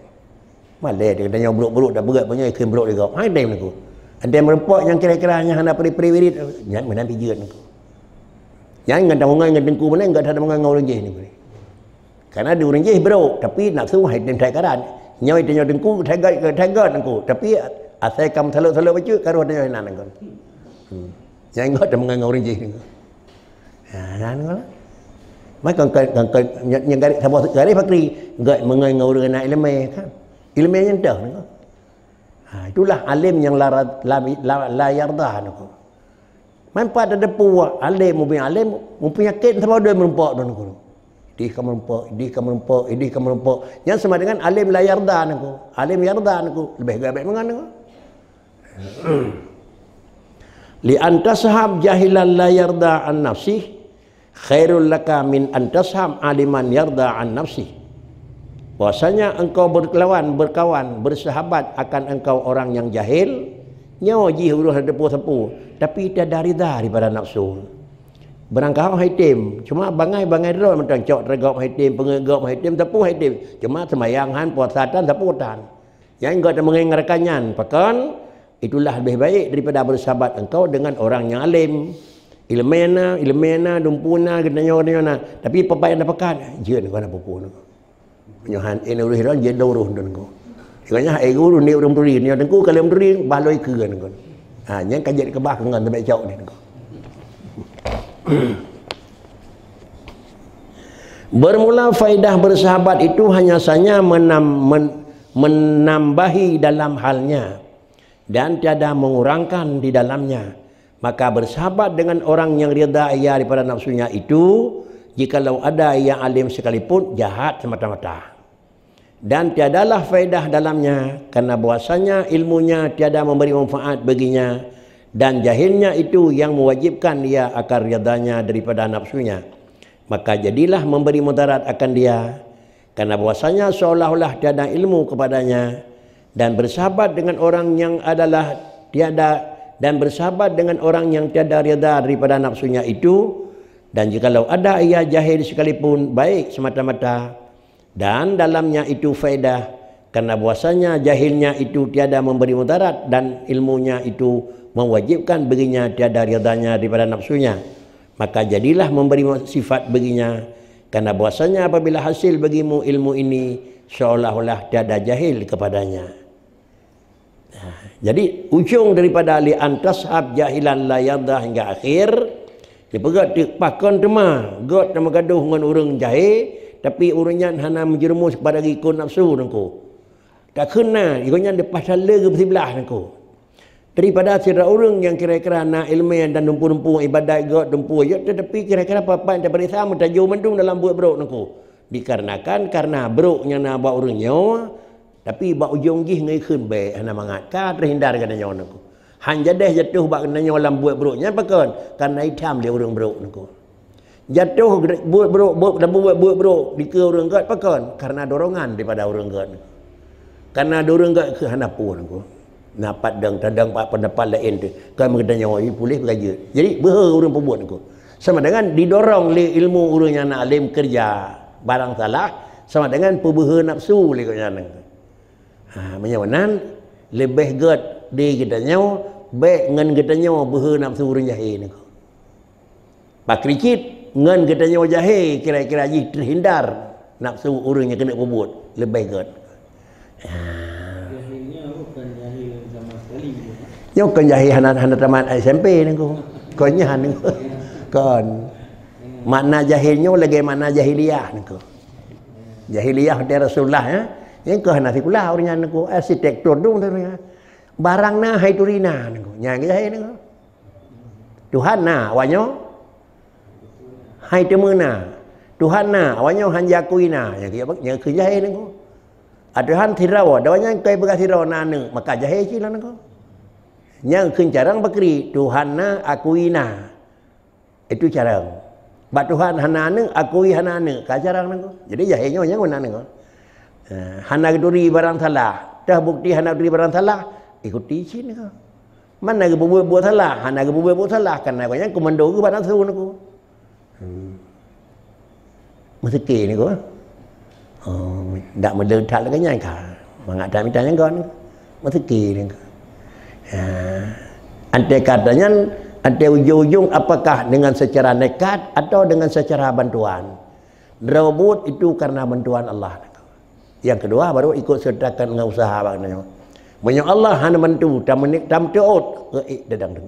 Malai dia tanya buruk-buruk dah berat punya ikan buruk dia. Hai dem aku. Ada merempok yang kira-kira hanya hendak peri-peri nyat menan pijeut aku. Yang enggak tahu ngan dengku mana enggak ada mengan orang je ni. Karena dia orang je bro, tapi nak suruh hai den thai karan. Nyoi tanya dengku thai aku. Tapi asal kamu saluk-saluk baju karo tanya nan aku. Yang enggak ada mengan orang je ni. Ha nan ngolah. Mai kan yang garis sama garis fakri enggak mengan orang nak ilmu kan. Ilmu yang dah ni. Itulah alim yang la yardah ni. Manfaat ada puak alim mempunyai yakin sama dia merempak tu ni. Di kamu rempok. Yang sama dengan alim la yardah ni. Alim yardah ni lebih baik mengan ni. Li antashab jahilan la yarda an nafsih khairul laka min antashab aliman yarda an nafsih. Bahwasanya engkau berkawan, bersahabat akan engkau orang yang jahil, nyawa ji huruf depu-depu, tapi tiada rida daripada nafsu. Berangkau haitim, cuma bangai-bangai dulu macam cok regop haitim, pengegop haitim, tepu haitim. Cuma semayangan puasatan teputan. Yang enggak ada mengengarkannya, bahkan itulah lebih baik daripada bersahabat engkau dengan orang yang alim. Ilmena, dumpuna, genanya. Tapi papai yang dapatkan, jeun kau nak pupu nak. Penyohan ini urusan dia doruh dan kau. Ikatnya guru ni orang turi ni dan kau kalau orang turi baloi kegan kau. Yang kajet ke bah dengan tempat jauh ni kau. Bermula faedah bersahabat itu hanya saja menambahi dalam halnya dan tiada mengurangkan di dalamnya. Maka bersahabat dengan orang yang rida ia daripada nafsunya itu, jikalau ada yang alim sekalipun, jahat semata-mata. Dan tiadalah faedah dalamnya, karena bahwasanya ilmunya tiada memberi manfaat baginya, dan jahilnya itu yang mewajibkan dia akan ridanya daripada nafsunya. Maka jadilah memberi mudarat akan dia, karena bahwasanya seolah-olah tiada ilmu kepadanya. Dan bersahabat dengan orang yang adalah tiada, dan bersahabat dengan orang yang tiada rida daripada nafsunya itu, dan jikalau ada ia jahil sekalipun, baik semata-mata, dan dalamnya itu faedah, karena bahwasanya jahilnya itu tiada memberi mudarat, dan ilmunya itu mewajibkan baginya tiada ridanya daripada nafsunya. Maka jadilah memberi sifat baginya, karena bahwasanya apabila hasil bagimu ilmu ini, seolah-olah tiada jahil kepadanya. Jadi ujung daripada li antashab jahilan la yadha hingga akhir, dia pegat pakon tema god nama gaduh dengan orang jahil, tapi orangnya hana menjerumus kepada ikut nafsu nangku. Tak kena ikutnya lepas sala ke sebelah nangku. Daripada sira orang yang kira-kira nak ilmu dan dumpu-dumpu ibadat god dumpu ya, tetapi kira-kira apa yang daripada sama tajuk mendung dalam buat beruk nangku. Dikarenakan karena beruknya nak buat orangnya, tapi bak ujung gih ngai khun be hana mangat ka terhindar kana nyaw nangku. Han jadeh jatuh bak kana nyaw lam buat beruknya pakon karena hitam dia orang beruk nangku. Jatuh buat beruk buat beruk di ke orang god pakon karena dorongan daripada orang god. Karena dorong god ke hana pu nangku. Napat tadang pak pendapat lain tu. Kan mengata nyaw ini boleh bekerja. Jadi beher orang pembuat nangku. Sama dengan didorong le ilmu orang yang nak alim kerja barang salah, sama dengan pebeher nafsu le kau nang. Menyawanan lebih god di kita nyawa baik ngan kita nyawa beher nafsu orang jahil ni ko. Pak krikit ngan kita nyawa jahil kira-kira ji terhindar nafsu orang yang kena berbuat lebih god. Jahilnya bukan jahil sama sekali. Nyo kan jahil hana tamat SMP ni ko. Konnya ni ko. Kon. Makna jahilnya lagi makna jahiliyah ni ko. Jahiliyah dari Rasulullah ya. Yang ke hana sikulah orangnya nangku arsitektur dong orangnya. Barang na hai turina nangku. Nya jahil nangku. Tuhan na awanyo hai temena. Tuhan na awanyo hanjakuina. Yang ke jahil nangku. Atuhan tirawa dawanya kai begasiraw na nang maka jahil sila nangku. Yang kencarang bakri Tuhan na akuina. Itu carang. Ba Tuhan hana nang akui hana nang ka carang nangku. Jadi jahilnya yang mana nangku. Hana duri barang salah, dah bukti hana duri barang salah, ikuti sini kau. Mana ke buat salah, hana ke buat salah, karena kau yang komando ke barang salah aku. Mesti ke ni kau. Oh, tak mendekat lagi yang kau. Mengadah minta yang kau. Mesti ke ni kau. Ante katanya, ante ujung-ujung apakah dengan secara nekat atau dengan secara bantuan? Rebut itu karena bantuan Allah. Yang kedua baru ikut sertakan dengan usaha bagusnya. Banyak Allah hana bantu tam teot dadang deng.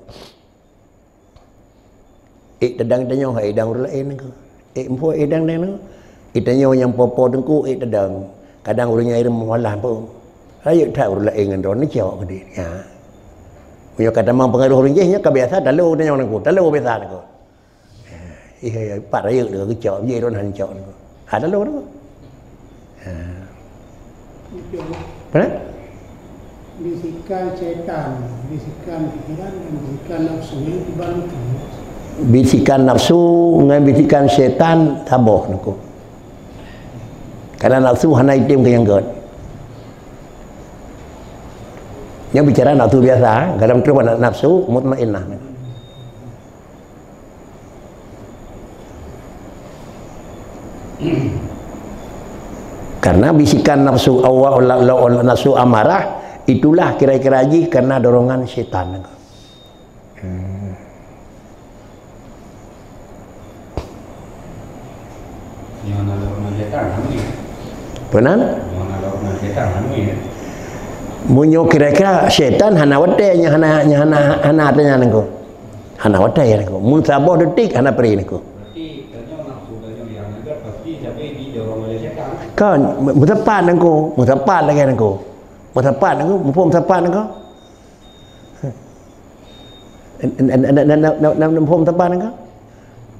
Dadang tanyo hai dang lain ke. Empo dadang deng. Itanyo yang popo dengku dadang. Kadang urangnya air malah pun. Ayo tak urang lain ngan ni jawab ke dia. Ya. Punya kata mang pengaruh orang jehnya kebiasa dalu tanyo nangku. Dalu biasa nangku. Iya pak ayo ke jawab je ron han jawab nangku. Ada dalu nangku. Mana? Bisikan setan, bisikan pikiran dan bisikan nafsu ini dibalikan. Bisikan nafsu dengan bisikan setan taboh nangku. Karena nafsu hana itim ke yang god. Yang bicara nafsu biasa, dalam terus nafsu mutmainnah. Karena bisikan nafsu awal nafsu amarah itulah kira-kira aji karena dorongan syaitan. Benar? Munyo kira-kira syaitan hana wate nya hana tanya nangko. Hana wate ya nangko. Mun saboh detik hana peri nangko. Kan mutapan nangko, mutapan lagi nangko. Mutapan nangko, mumpung mutapan nangko. nam phom tapan ka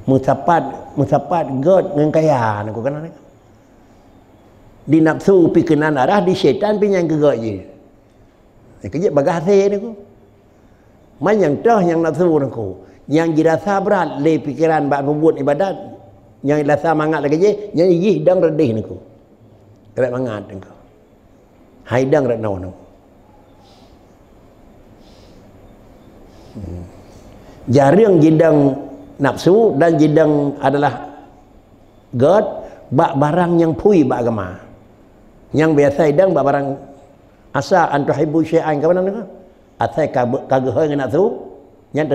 musapat god ngan kaya nak kan di nafsu pi kenan arah di syaitan pi yang gegak je kerja bagase ni ko man yang dah yang nafsu nak yang dirasa berat le pikiran bak membuat ibadat yang rasa mangat lagi je yang ih dang redih ni ko kerap mangat ni ko hai dang rat nau nu jarang jidang nafsu dan jidang adalah god bak barang yang pui bak agama yang biasa idang bak barang asa antuhibu syai'an ka mana ni asai kageuh dengan nafsu yang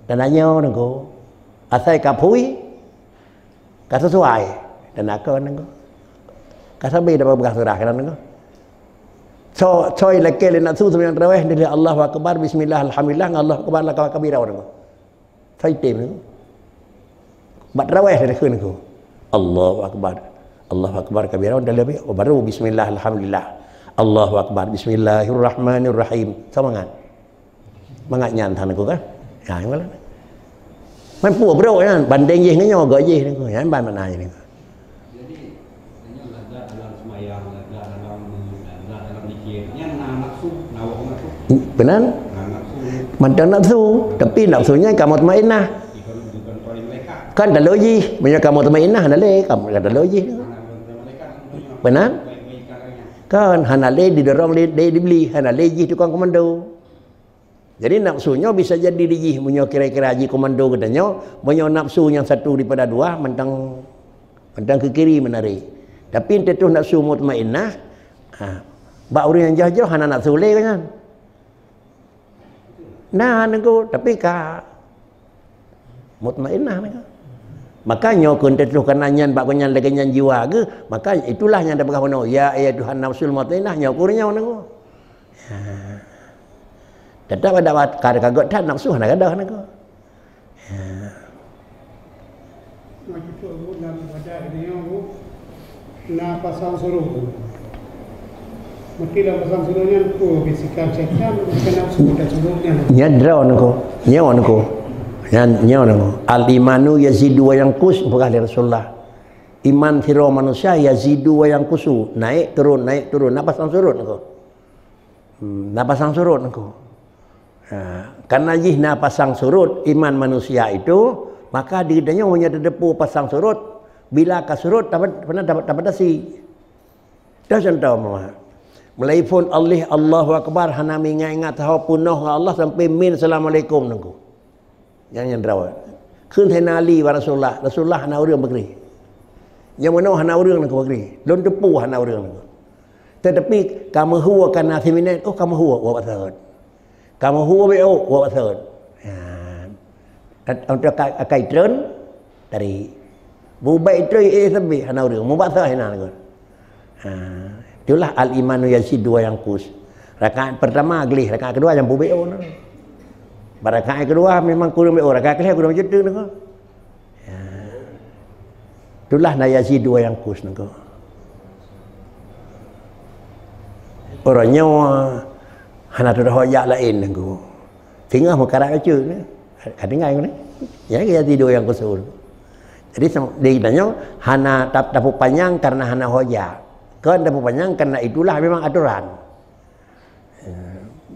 tenanya ni ko asai ka pui ka sesuai tenaka ni ko ka sabi dapat bekas surah kan ni ko coy leke le nafsu sembahyang tarawih dari Allahu akbar bismillah alhamdulillah Allahu akbar la kabira orang sai tim ni bat tarawih dari keun ku Allahu akbar kabira dan lebih baru bismillah alhamdulillah Allahu akbar bismillahirrahmanirrahim semangat nyan than ku kan ya ngolah man pu bro kan bandeng je nyo gak je ni ku ya ban mana ni jadi hanya ladha dalam sembahyang ladha dalam dikirnya nafsu benar mantan nafsu tapi nafsunya kamu mutmainnah kan dah logi banyak kamu mutmainnah nale kamu dah logi benar kan hanale didorong dibeli hanale ji tukang komando jadi nafsunya bisa jadi di munyo kira-kira ji komando katanya munyo nafsu yang satu daripada dua mentang ke kiri menarik tapi itu nafsu mutmainnah bak orang yang jauh-jauh hana nafsu le kan nah niku tapi ka mutmainnah niku makanya kun tetuh kananyan bak kunyan legenyan jiwa ke maka itulah yang dapat kau ya Tuhan nafsul mutmainnah nyokurnya niku tetap ada kagot tak nafsu nak ada niku Maju tu dalam wadah dia na pasang suruh mestilah pasang suruhnya tu bisikan syaitan bukan nafsu dan suruhnya nyadraw niku nyawa niku nyawa niku al imanu yazidu wa yanqus bukan Rasulullah iman sira manusia yazidu wa yanqusu naik turun nak pasang surut niku nak pasang surut niku karena jih nak pasang surut iman manusia itu maka dirinya hanya terdepu pasang surut bila kasurut dapat dasi dah contoh mama mulai pun Allahu akbar hana ingat tahu punuh Allah sampai min assalamualaikum nunggu yang drawat keun henali wa Rasulullah hana urang bagri yang mana hana urang nunggu bagri lon depu hana urang nunggu tetapi kamu huwa kana seminen kamu huwa wa basad kamu huwa beo wa basad untuk akai tren dari bubai trei sabi hana urang mubasa hana nunggu itulah al-imanu yazidu wa yanqus. Rakaat pertama gelih, rakaat kedua yang bubeo nah. Rakaat kedua memang kurang beo, rakaat ketiga kurang jedeng nah. Itulah na yazidu wa yanqus nah. Orangnya hana tu hoyak lain nah. Tinggal makarat aja nah. Kadengai nah. Ya yazidu wa yanqus. Jadi dia tanya hana tapu panjang karena hana hoyak. Kan dapat panjang karena itulah memang aturan.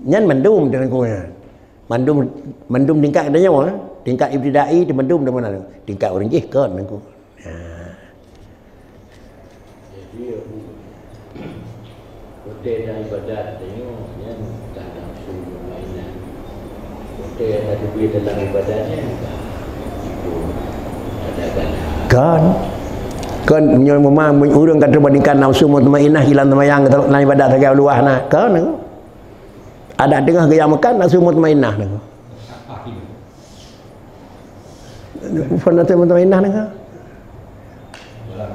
Nyan mendum dengan kunya. Mendum tingkat adanya mana? Tingkat ibtidai di mendum di mana? Tingkat orang jih kan aku. Jadi hotel dan ibadat tengok yang tak nafsu mainan. Hotel ada duit dalam ibadatnya kan menyo memang urang kata bandingkan nafsu mutmainnah hilang temayang dalam ibadat tagaw luah nah kan ada tengah gaya makan nafsu mutmainnah nah pun nafsu mutmainnah nah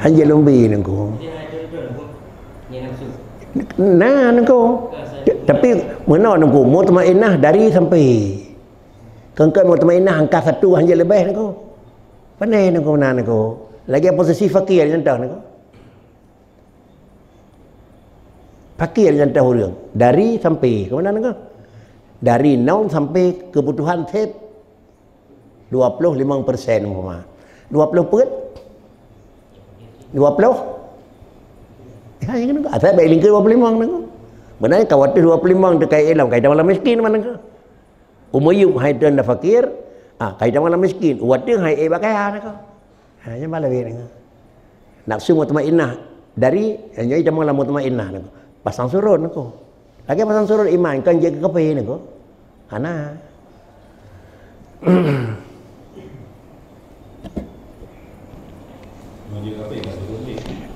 hanya lumbi nangku nah nangku tapi mana nangku mutmainnah dari sampai kengkan mutmainnah angka 1 hanya lebih nangku pandai nangku mana nangku lagi posisi fakir jantan ni ko. Fakir jantan orang dari sampai ke mana ni ko? Dari 0 sampai kebutuhan tip 25% umpama. 20 perut 20 ya yang itu asal baik lingkar 25 nang benar kawat 25 dekat ilam kaitan malam miskin mana ke umayum haidan da fakir kaitan malam miskin wati hai bakaya nang ha nya malam ni nafsu mutmainnah dari nya ida malam mutmainnah nang pasang surun nang lagi pasang surun iman kan jaga kepe nang ana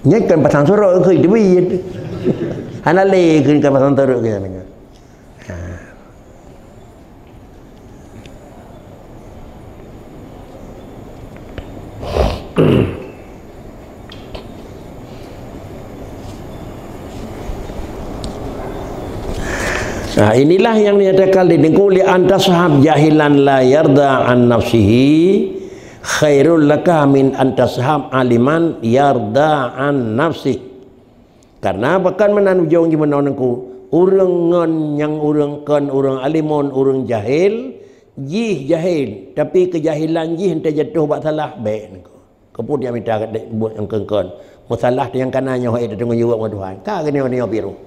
nhét cần pasang surut khơi đi bi ana le khơi cần pasang surut ke nang inilah yang dinyatakan di li anta sahab jahilan la yarda an nafsihi khairul laka min antashab aliman yarda an nafsi. Karena bahkan menanu jauh di menonku urang ngon yang urang kan urang alimun urang jahil jih jahil tapi kejahilan jih ente jatuh buat salah baik nengko keput dia minta buat yang kengkon masalah yang kananya hai tengok jawab dengan Tuhan ka kena ni biru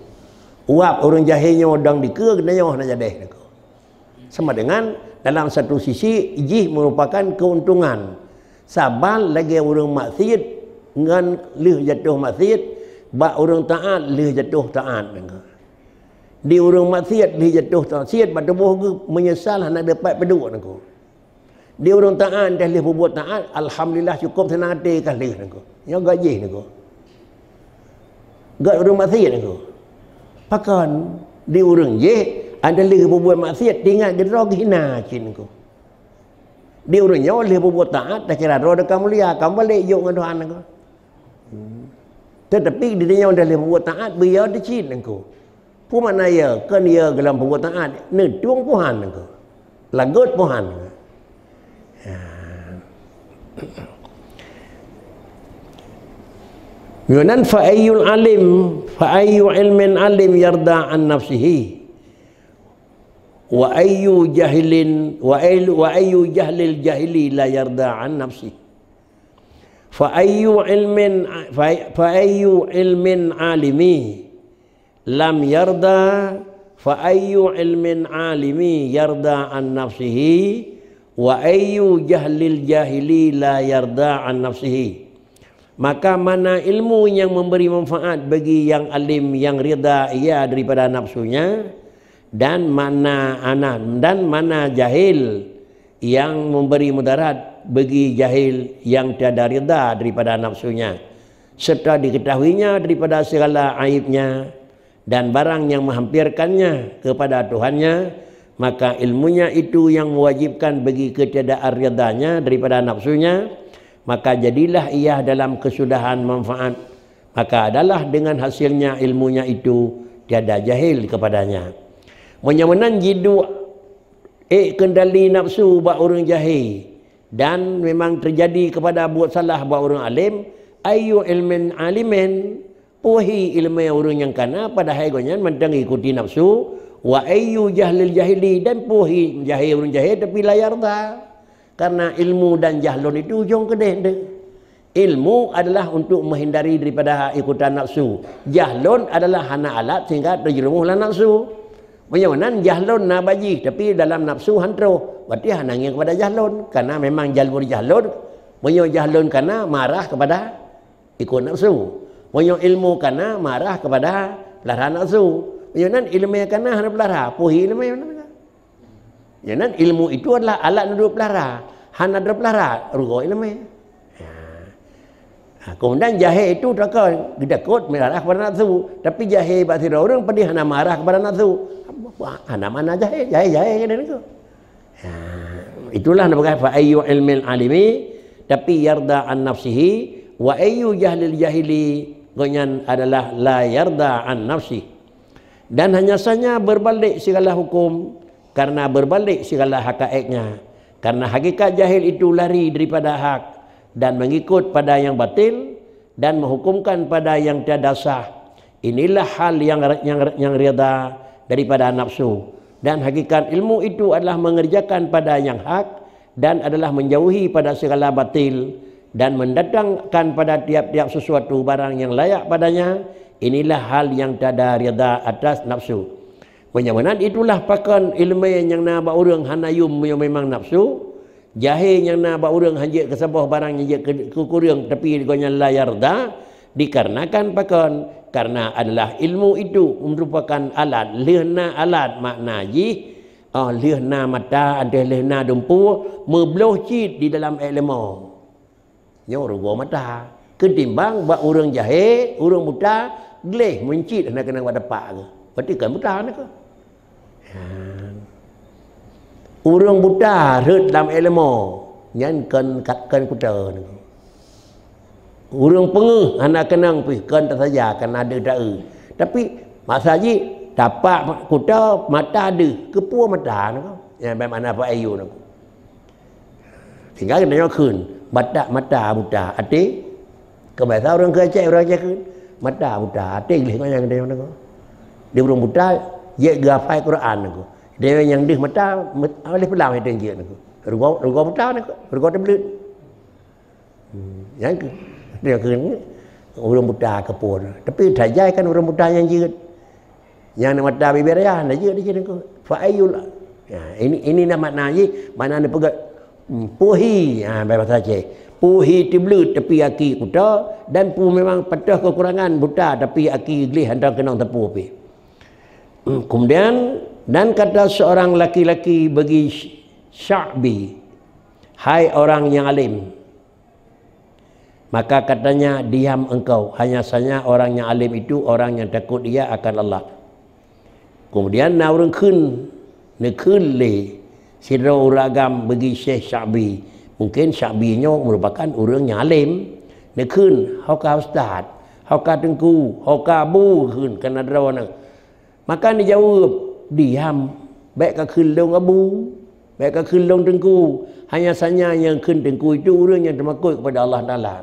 uap urang jahilnya odang dike kena nyoh nak jadeh nengko sama dengan dalam satu sisi jih merupakan keuntungan sabar lagi orang maksiat ngan lih jatuh maksiat ba orang taat lih jatuh taat di orang maksiat lih jatuh maksiat ba tubuh menyesal nak dapat peduk nangko di orang taat dah lih berbuat taat alhamdulillah cukup senang hati kah lih nangko nya gaji nangko gak orang maksiat nangko pakan di orang je ada lih berbuat maksiat tinggal gedro hina cin ko dia orangnya oleh berbuat taat dah kira roda kamu mulia kamu balik yuk dengan Tuhan ko tetapi dia dah lih berbuat taat biar dia cin ko pu mana ya kan dia dalam berbuat taat ne tuang Tuhan ko lagut Tuhan yunan fa ayyu ilmin alim yarda an nafsihi wa ayyu jahlil jahili la yarda an nafsi fa ayyu ilmin alimi lam yarda fa ayyu ilmin alimi yarda an nafsihi wa ayyu jahlil jahili la yarda an nafsihi. Maka mana ilmu yang memberi manfaat bagi yang alim yang rida ia daripada nafsunya dan mana jahil yang memberi mudarat bagi jahil yang tiada rida daripada nafsunya serta diketahuinya daripada segala aibnya dan barang yang menghampirkannya kepada Tuhannya, maka ilmunya itu yang mewajibkan bagi ketiadaan ridanya daripada nafsunya, maka jadilah ia dalam kesudahan manfaat, maka adalah dengan hasilnya ilmunya itu tiada jahil kepadanya. Menyamanan jidu kendali nafsu buat orang jahil dan memang terjadi kepada buat salah buat orang alim, ayu ilmin alimin puhi ilmu orang yang kana pada haigonyan mentang ikuti nafsu, wa ayu jahlil jahili dan puhi jahil orang jahil tapi layar dah. Karena ilmu dan jahlon itu ujung kedeh. Ilmu adalah untuk menghindari daripada ikutan nafsu. Jahlon adalah hana alat sehingga terjerumuslah nafsu. Menyamanan jahlon na baji tapi dalam nafsu hantro. Berarti hanangin kepada jahlon. Karena memang jalur jahlon. Menyo jahlon karena marah kepada ikut nafsu. Menyo ilmu karena marah kepada pelara nafsu. Menyamanan ilmu karena hana pelara. Puhi ilmu yang jangan ilmu itu adalah alat untuk pelara. Hana ada pelara, rugo ilmu. Kemudian jahil itu takkan gedakut marah kepada nafsu. Tapi jahil bagi orang pedih hana marah kepada nafsu. Hana mana jahil kan itu. Itulah namanya fa ayyu ilmin alimi tapi yarda an nafsihi wa ayyu jahlil jahili gonyan adalah la yarda an nafsi. Dan hanya saja berbalik segala hukum karena berbalik segala hakaiknya. Karena hakikat jahil itu lari daripada hak dan mengikut pada yang batil dan menghukumkan pada yang tiada sah. Inilah hal yang rida daripada nafsu. Dan hakikat ilmu itu adalah mengerjakan pada yang hak dan adalah menjauhi pada segala batil dan mendatangkan pada tiap-tiap sesuatu barang yang layak padanya. Inilah hal yang tada rida atas nafsu. Penyamaan itulah pakan ilmu yang nak buat orang hanayum yang memang nafsu. Jahil yang nak buat orang hanya kesabah barang yang kekurang tapi diganya la yarda. Dikarenakan pakan karena adalah ilmu itu merupakan alat lehna alat makna ji lehna mata ada lehna dumpu membloh cit di dalam ilmu nyo rugo mata ketimbang buat orang jahil orang buta geleh mencit nak kena buat dapat ke berarti kan buta nak ke orang buta ret dalam ilmu nyan kan kuta ni. Orang pengeh anak kenang pi kan tak saja kan ada dak. Tapi masa ji tapak kuta mata ada kepua mata nak. Yang mana apa ayu nak. Tinggal kena kun mata buta ati ke bahasa orang ke Aceh orang Aceh kun mata buta ati leh kau yang dia nak. Dia orang buta ye gafai Quran nak. Dia yang dih mata oleh pelang itu je nak. Rugo buta nak. Rugo tablet. Yang dia kena orang buta kepun. Tapi tajai kan orang buta yang jerit. Yang nak mata bibir ya, nak jerit dia nak. Fa'ayul. Ya, ini nama maknanya mana ni pegat puhi bahasa Aceh. Puhi tiblut tapi aki kuta dan pu memang patah kekurangan buta tapi aki glih hendak kena tepu pi. Kemudian dan kata seorang laki-laki bagi Sya'bi, hai orang yang alim. Maka katanya diam engkau, hanya saja orang yang alim itu orang yang takut dia akan Allah. Kemudian orang kun le sidra uragam bagi Syekh Sya'bi. Mungkin Sya'bi-nya merupakan orang yang alim. Nekun hauka ustaz, hauka tengku, hauka abu kun kana drawana. Maka dia jawab diam, baik ka kun long abu, baik ka kun long tengku. Hanya saja yang kun tengku itu orang yang termakut kepada Allah Taala.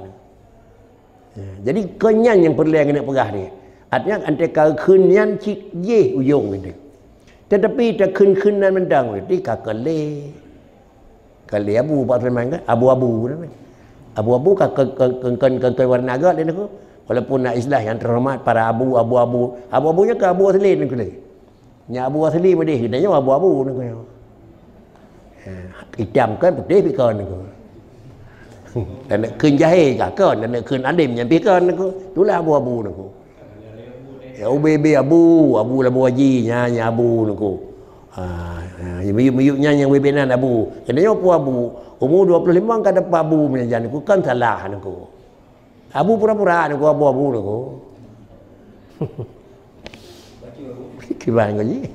Jadi kenyan yang perlu yang kena pegah ni. Artinya antara kenyan cik ye ujung itu. Tetapi tak ken-kenan mendang itu kakale. Kali abu pak Sulaiman kan abu-abu namanya. Abu-abu kan warna agak dia tu. Walaupun nak istilah yang terhormat para abu-abu. Abu-abunya ke abu asli ni kule. Nya abu asli mesti hidupnya abu-abu ni kule. Hitam kan putih pikon ni kule. Dan nak kun jahil kakon dan nak kun alim yang pikon aku itulah abu-abu aku ya UBB abu labu haji nya abu aku miyuk-miyuknya yang webinan abu kenanya abu umur 25 kan dapat abu menjan aku kan salah aku abu pura-pura aku abu-abu aku kiban kau ni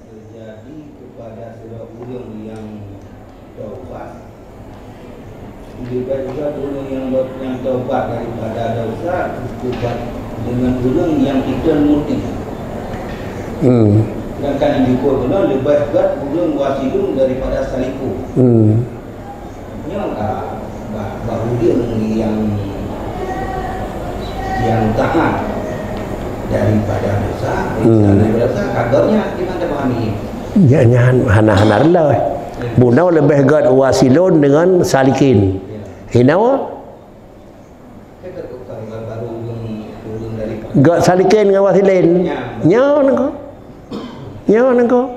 terjadi kepada seorang yang taubat. Juga orang yang taubat daripada dosa taubat dengan orang yang tidak murti. Sedangkan yang diukur lebih berat orang wasilun daripada saliku. Yang baru dia yang tahan daripada dosa. Daripada dosa kabarnya gimana pahami? Ya hana-hana lah. Bunau lebih berat wasilun dengan salikin. Hinawa gak salikin dengan wasilin nyawa nengko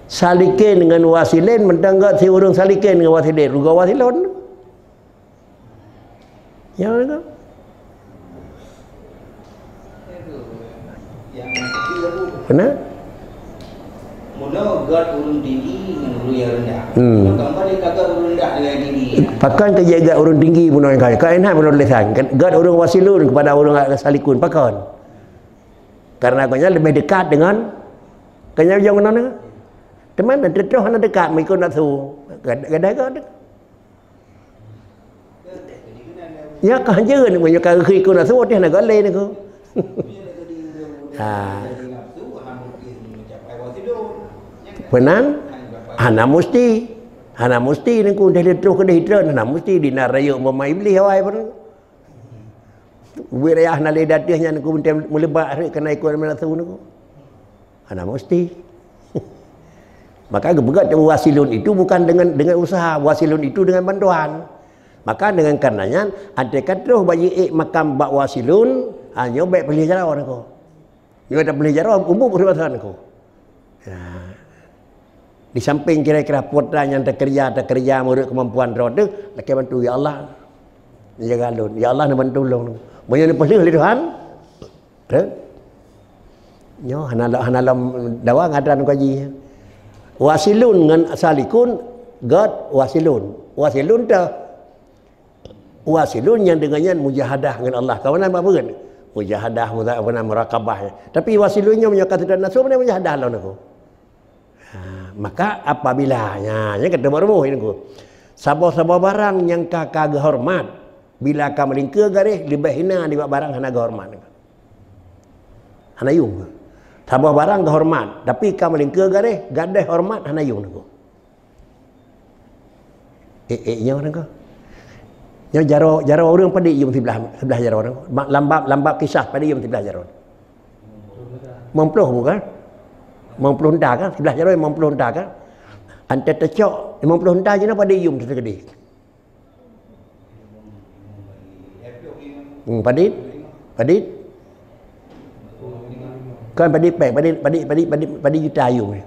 salikin dengan wasilin mendangat si urung salikin dengan wasilin ruga wasilon nyawa nengko kena mula gad urun tinggi dengan urun yang rendah. Gambar dia kata urun rendah dengan tinggi. Pakan kejaga urun tinggi pun orang kaya. Kainah pun lesan. Gad urun wasilun kepada urun salikun pakan. Karena kanya lebih dekat dengan kanya yang mana? Teman dan terus hana dekat mengikut nafsu. Gad. Ya kahanja ni punya kaya ikut nafsu dia nak galai ni ko. Benar? Hana musti ni ku dah terus ke dah hana musti di naraya umpama iblis awai pun. Wirayah nalai datihnya ni ku melebat kena ikut nafsu ni ku. Hana musti. Maka begat wasilun itu bukan dengan usaha, wasilun itu dengan bantuan. Maka dengan karenanya andai kata bagi makam bak wasilun, hanya baik pilih jarau aku. Nyo tak pilih jarau umum perbuatan aku. Ya. Di samping kira-kira putra yang tak kerja menurut kemampuan roda, nak bantu ya Allah. Jaga lun, ya Allah nak bantu lun. Banyak ni pilih oleh Tuhan. Nyo hanalam dawa ngadaran kaji. Wasilun dengan salikun God wasilun. Wasilun dah wasilun yang dengannya mujahadah dengan Allah. Kawan apa kan? Mujahadah murakabah. Tapi wasilunnya menyokat dan nasu mana mujahadah lawan aku. Maka apabila nya kata baru ini aku. Sabar-sabar barang yang kakak hormat bila ka melingkar garis lebih hina di barang hana hormat. Hana yung. Sabar barang hormat, tapi ka melingkar garis gadah hormat hana yung aku. Nya orang ko. Nya jaro orang pada yung sebelah jaro orang. Lambap kisah pada yung sebelah jaro. Mempluh bukan? Mempluh hendak kan? Sebelah jaro mempluh hendak kan? Ante tecok 50 hendak je pada yung tergede. Padit. Kan padit pek, padit juta yung.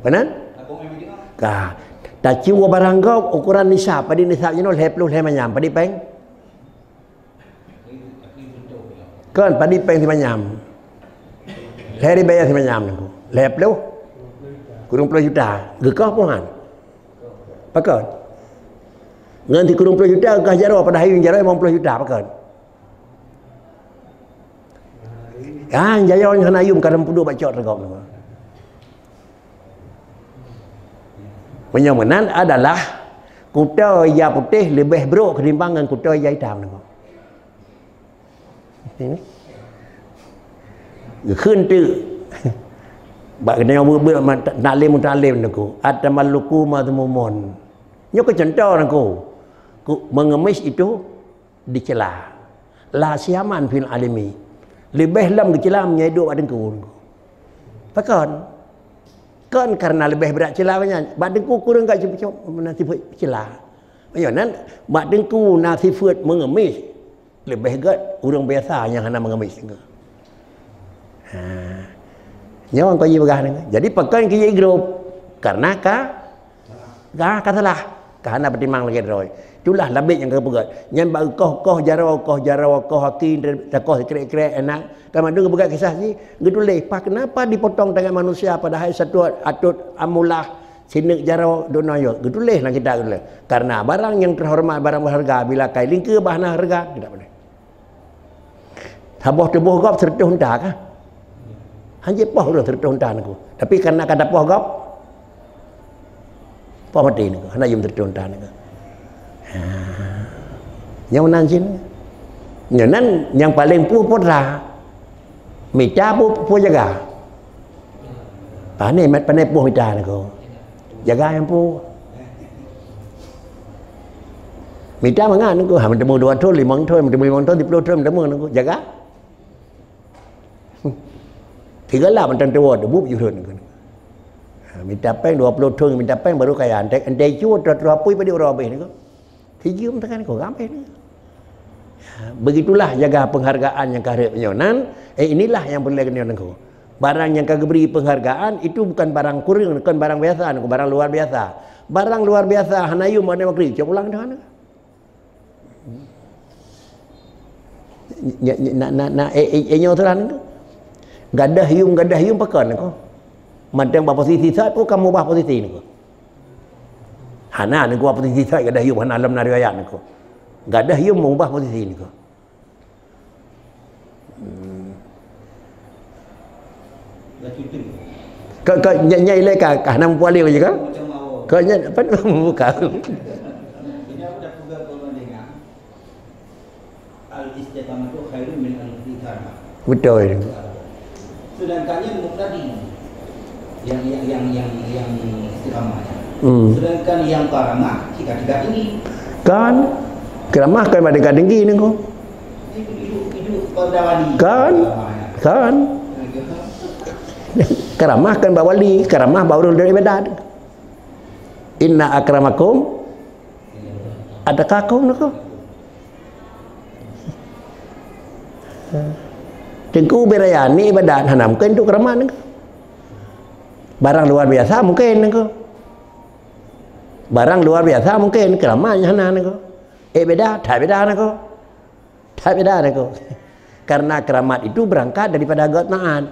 Benar? Kah. Tak cium barang kau ukuran nisab, padit nisab je no 50 manyam, padit peng. Kan padit peng si manyam. Hari bayar si manyam nangku. 50 kurang 10 juta. Gekah pohan. Pakai. Nanti kurang 10 juta gekah jaro pada hari jaro 50 juta pakai. Kan jaro yang hanayum kadang pudu bacot regok tu. Penyamanan adalah kuda yang putih lebih buruk ketimbang dengan kuda yang hitam tu. Ini. Gekun tu bak kena ber taklim aku atamaluku madmumun nyo ke contoh aku mengemis itu dicela la siaman fil alimi lebih lam dicela menyeduk adengku pakon kan karena lebih berat celanya badengku kurang gak cukup nanti cela mayonan badengku nasifat mengemis lebih gat orang biasa yang hana mengemis nyawa kau begah dengan. Jadi pakai kaya grup karena salah. Karena bertimang lagi roy. Itulah lebih yang kau pegat. Yang bagi koh jaraw koh hakin koh krek enak. Kamu dengar pegat kisah ni, gitu leh. Pak kenapa dipotong tangan manusia padahal satu atut amulah sinek jaraw donayo. Gitu leh nak kita gitu leh. Karena barang yang terhormat barang berharga bila kai lingkar bahan harga tidak boleh. Habah tubuh kau serta hendak kah? Hanya poh dah tertontan aku. Tapi karena kata poh gap, poh mati ni. Hanya yang tertontan aku. Yang nanjin, yang paling putra, mita pu jaga. Pani pu mita aku. Jaga yang pu. Mita mangan aku. Hampir temu 2 ton, 5 ton, 5 ton, 10 ton, temu aku. Jaga. Tiga lah macam tua tu bub jurun kan. Minta peng 20 ton minta peng baru kaya antek cu terapui pada orang habis ni ko. Tiga tekan ko gampang ni. Begitulah jaga penghargaan yang karep nyonan. Inilah yang boleh kena ko. Barang yang kagak beri penghargaan itu bukan barang kurang, bukan barang biasa, barang luar biasa. Barang luar biasa hanayu mana makri cok ulang dah. Nyotoran ko. Gadah hium pakan ko. Madang ba posisi sat ko kamu bah posisi ni ko. Hana ni ko posisi sat gadah hium hana alam riwayat ni ko. Gadah hium mengubah posisi ni ko. Kau nyai le ka nam puali je ka? Kau nyai apa buka. Ini aku dah pegang kau mendengar. Al-istiqamah itu khairun min al-istiqamah. Betul. Sedangkan yang muqtadi yang istiqamahnya. Sedangkan yang karamah tiga ini kan karamah kan pada tinggi ni ko. Hidup perdawani. Kan Karamah kan bawa wali, karamah bawa orang dari ibadat. Inna akramakum atqakum nako. Tengku berayani ibadat hana mungkin tu karamah nako. Barang luar biasa mungkin nako. Barang luar biasa mungkin karamahnya hana nako. Beda, tak beda nako. Tak beda nako. Karena keramat itu berangkat daripada agama taat.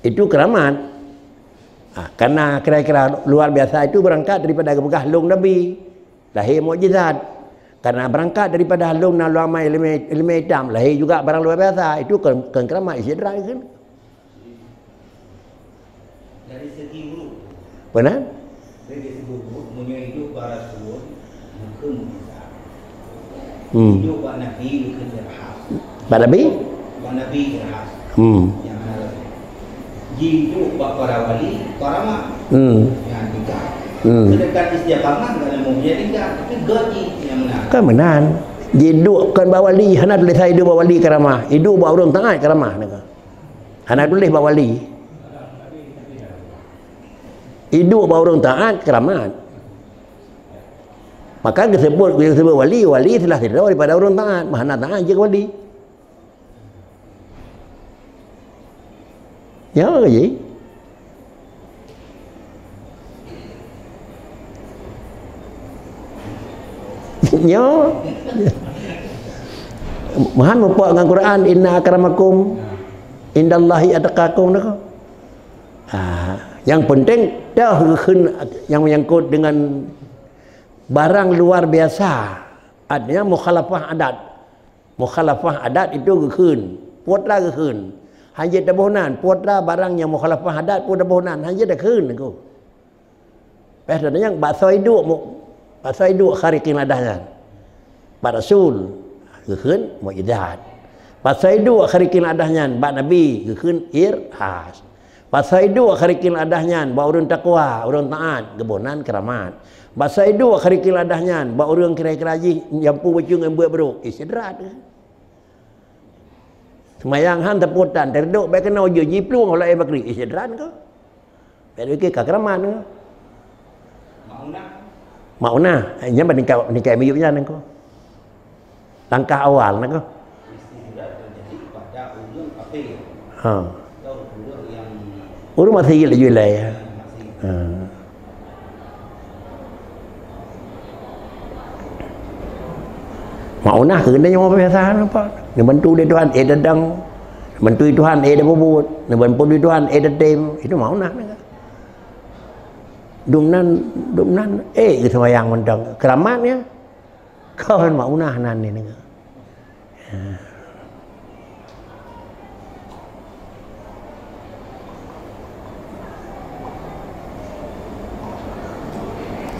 Itu keramat. Karena kira-kira luar biasa itu berangkat daripada halung Nabi, lahir mukjizat. Karena berangkat daripada halung dan ulama ilmu hitam, lahir juga barang luar biasa. Itu kan keramat istidraj kan. Dari segi huruf. Benar? Dari segi huruf punya hidup para rasul mungkin mukjizat. Hidup para nabi mungkin dirhas. Pak Nabi? Para nabi dirhas. Yang hidup para wali karamah. Yang tiga. Sedangkan istiqamah dalam mukjizat tiga, tapi gaji yang benar. Kan benar. Hidupkan bawa wali, hana tulis saya hidup bawa wali karamah. Hidup bawa orang taat karamah naka. Hana tulis bawa wali. Hidup bawa orang taat karamah. Maka disebut wali, wali telah tidak daripada orang taat. Hana taat je wali. Ya ke gì? Nhớ Mahan mempuak dengan Quran inna akramakum indallahi atqakum nako. Yang penting dah yang menyangkut dengan barang luar biasa, artinya mukhalafah adat. Mukhalafah adat itu gekun, putra gekun. Hanya dabunan, putra barang yang mukhalafah adat pun dabunan, hanya dah gekun nako. Pasal yang bahasa hidup khariqin adahnya. Pak Rasul gekun mukjizat. Bahasa hidup khariqin adahnya, Pak Nabi gekun irhas. Bahasa hidup khariqin adahnya, ba orang takwa, orang taat, gebunan keramat. Bahasa hidup khariqin adahnya, ba orang kira-kira ji yang pu bacung yang buat beruk, istidraj. Semayang han taputan, terduk baik kena uji jipluang oleh bakri, istidraj ke? Baik ke keramat ke? Mauna, nya nikah miyupnya nako. Langkah awal nako. Istidraj terjadi pada ulun kafir. Ulun yang urus masih lagi lah ya. Mauna kena yang apa biasa apa? Dia bantu dia Tuhan, dadang. Bantu Tuhan, dah bubut. Dia bantu Tuhan, dah tem. Itu mauna nako. Dumnan ke semayang mentang keramatnya kau kan maunah nan ni nengah.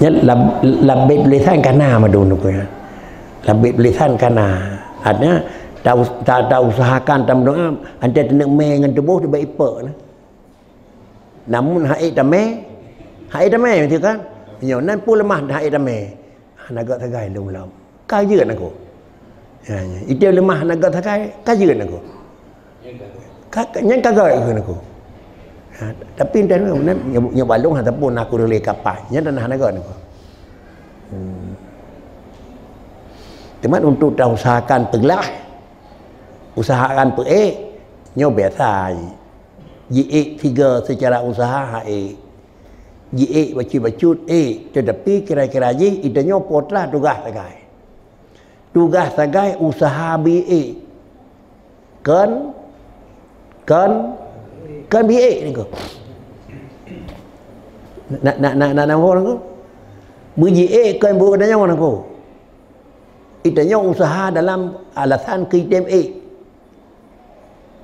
Ya labib lisan kana ma dulu ya. Labib lisan kana. Artinya tak usahakan tam doa anda tenang me dengan tubuh dia baik apa. Namun hai tamai hai damai betul kan? Nyo nan pun lemah hai damai. Naga tagai lum lam. Kajeun aku. Ya, itu lemah naga tagai, kajeun aku. Yang kagai aku. Tapi dan nan nyo balung ataupun aku rele kapai. Nya dan naga aku. Teman untuk dah usahakan teglah. Usahakan nyo biasa. Ji tiga secara usaha hai. Ji bacut tetapi kira-kira ji idanya potlah tugas sagai. Tugas sagai usaha bi kan bi ni ko. Nak orang ko. Buji kan bu adanya orang ko. Idanya usaha dalam alasan kitem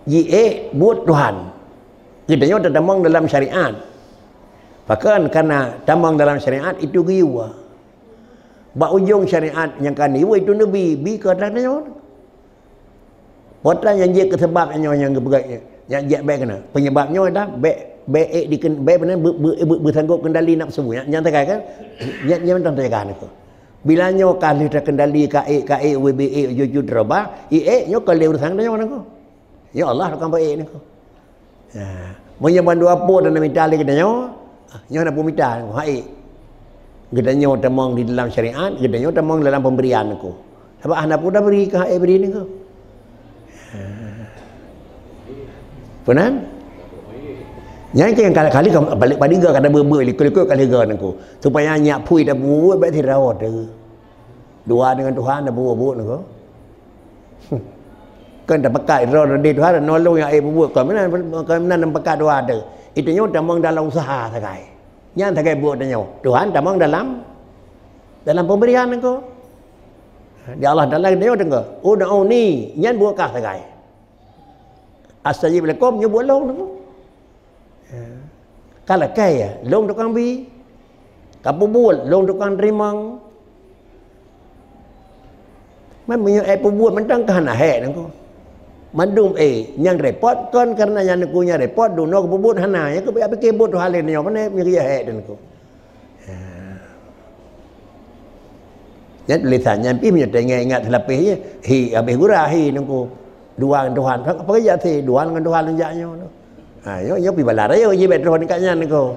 ji buat Tuhan. Idanya terdamang dalam syariat. Bahkan karena tambang dalam syariat itu giwa. Ba ujung syariat yang kan giwa itu nabi bi ke datanya. Potra yang dia kesebabnya yang bergerak yang dia baik kena. Penyebabnya dah baik diken baik benar bersanggup kendali nafsu yang terkait kan. Yang mentang terjaga itu. Bila nyo kali terkendali KE WBE jujur terobah, nyo kali urusan dia mana ko. Ya Allah akan baik ni ko. Monya bandu apa dan minta lagi katanya. Nyo nak minta hai. Katanya tamang di dalam syariat, katanya tamang dalam pemberian aku. Sebab anak pun dah beri ke hai beri ni ko. Punan? Yang yang kali-kali balik padiga kada berber likut kali gan aku. Supaya nyak pui dah buat baik tirawat tu. Dua dengan Tuhan dah buat nak ko. Kan dah pekat roh di Tuhan nolong yang ai buat kan mana nam pekat dua ada. Itu nyo tamang dalam usaha sakai. Nyan sakai buat nyo. Tuhan tamang dalam pemberian ko. Di Allah dalam dia dengar. Oh ni nyan buat kah sakai. Astajib lakum nyo buat long tu. Kalau kaya, long tukang bi, kapubul, long tukang rimang. Man punya pubul mentang kahana hek nangko. Mandum yang repot kan karena yang punya repot duno kapubul hana ya ko pikir bot hal ni apa ni punya hek nangko. Jadi tulisannya pi punya ingat lapih hi habis gurah hi nangko. Dua dengan Tuhan, apa kerja sih? Dua dengan Tuhan lenjaknya. Yo pi balar yo je bet roh dekat nyan ko.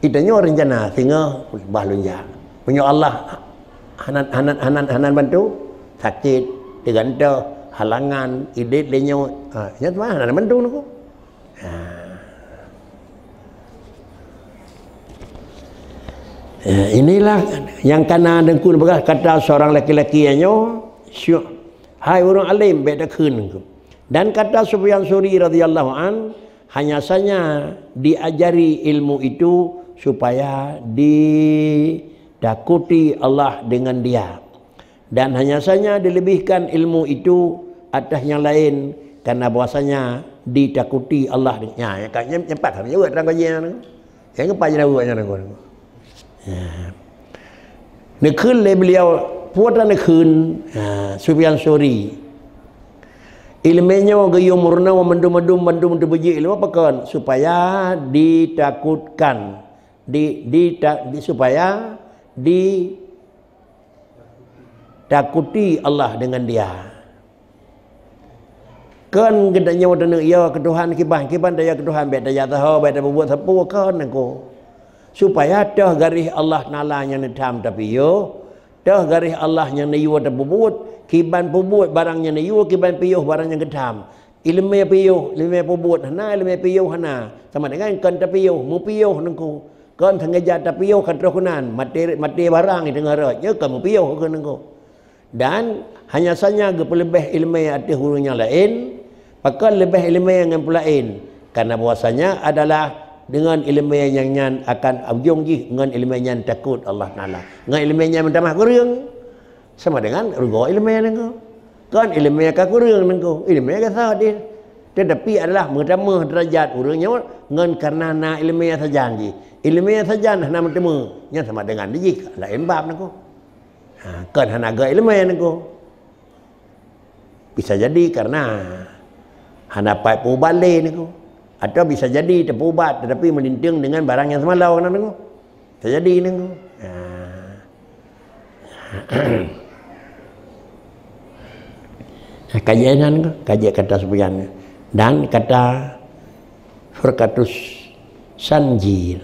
Itanya rencana sehingga bah lunjak. Punya Allah hanan bantu sakit diganta halangan idit lenyo. Nya mah hanan bantu nako. Inilah yang kana dengkun bekas kata seorang laki-laki yanyo hai orang alim beda kun. Dan kata Sufyan Suri radhiyallahu an hanya saja diajari ilmu itu supaya ditakuti Allah dengan dia. Dan hanya saja dilebihkan ilmu itu atas yang lain karena bahwasanya ditakuti Allah dengannya. Kayaknya cepat kan juga terang kajian tu. Yang apa je dah buatnya tu. Nekun le beliau puatan nekun Sufyan Suri. Ilmunya gayo murna wa mendum terbiji ilmu apa kan supaya ditakutkan supaya ditakuti Allah dengan dia. Kan gedanya wadana ya ke Tuhan kiban daya ke Tuhan bet daya tahu bet buat sapu kan aku. Supaya dah garis Allah nalanya nedam tapi yo dah garis Allah yang nayu ada buat kiban pubut barangnya nayu kiban piyuh barangnya gedam ilmu piyuh ilmu pubut hana ilmu piyuh hana sama dengan kan tapiyuh mu piyuh nengku kan tenggeja tapiyuh kan terkunan mati barang di dengar nya kan mu piyuh kan nengku dan hanya saja lebih ilmu ada hurufnya lain maka lebih ilmu yang lain karena bahwasanya adalah dengan ilmu yang nyan akan ujung dengan ilmu yang takut Allah Taala dengan ilmu yang mentamah kurang sama dengan rugo ilmu yang nengko kan ilmu yang kurang nengko ilmu yang sah dia tetapi adalah pertama derajat urangnya ngan karena na ilmu yang saja ilmu yang saja na bertemu nya sama dengan dia lain bab nengko kan hana ga ilmu yang nengko bisa jadi karena hana pai pu balik nengko atau bisa jadi terpubat tetapi melinting dengan barang yang semalau kan nengko bisa jadi nengko kajian kata Sufyan dan kata Furqatus Sanjir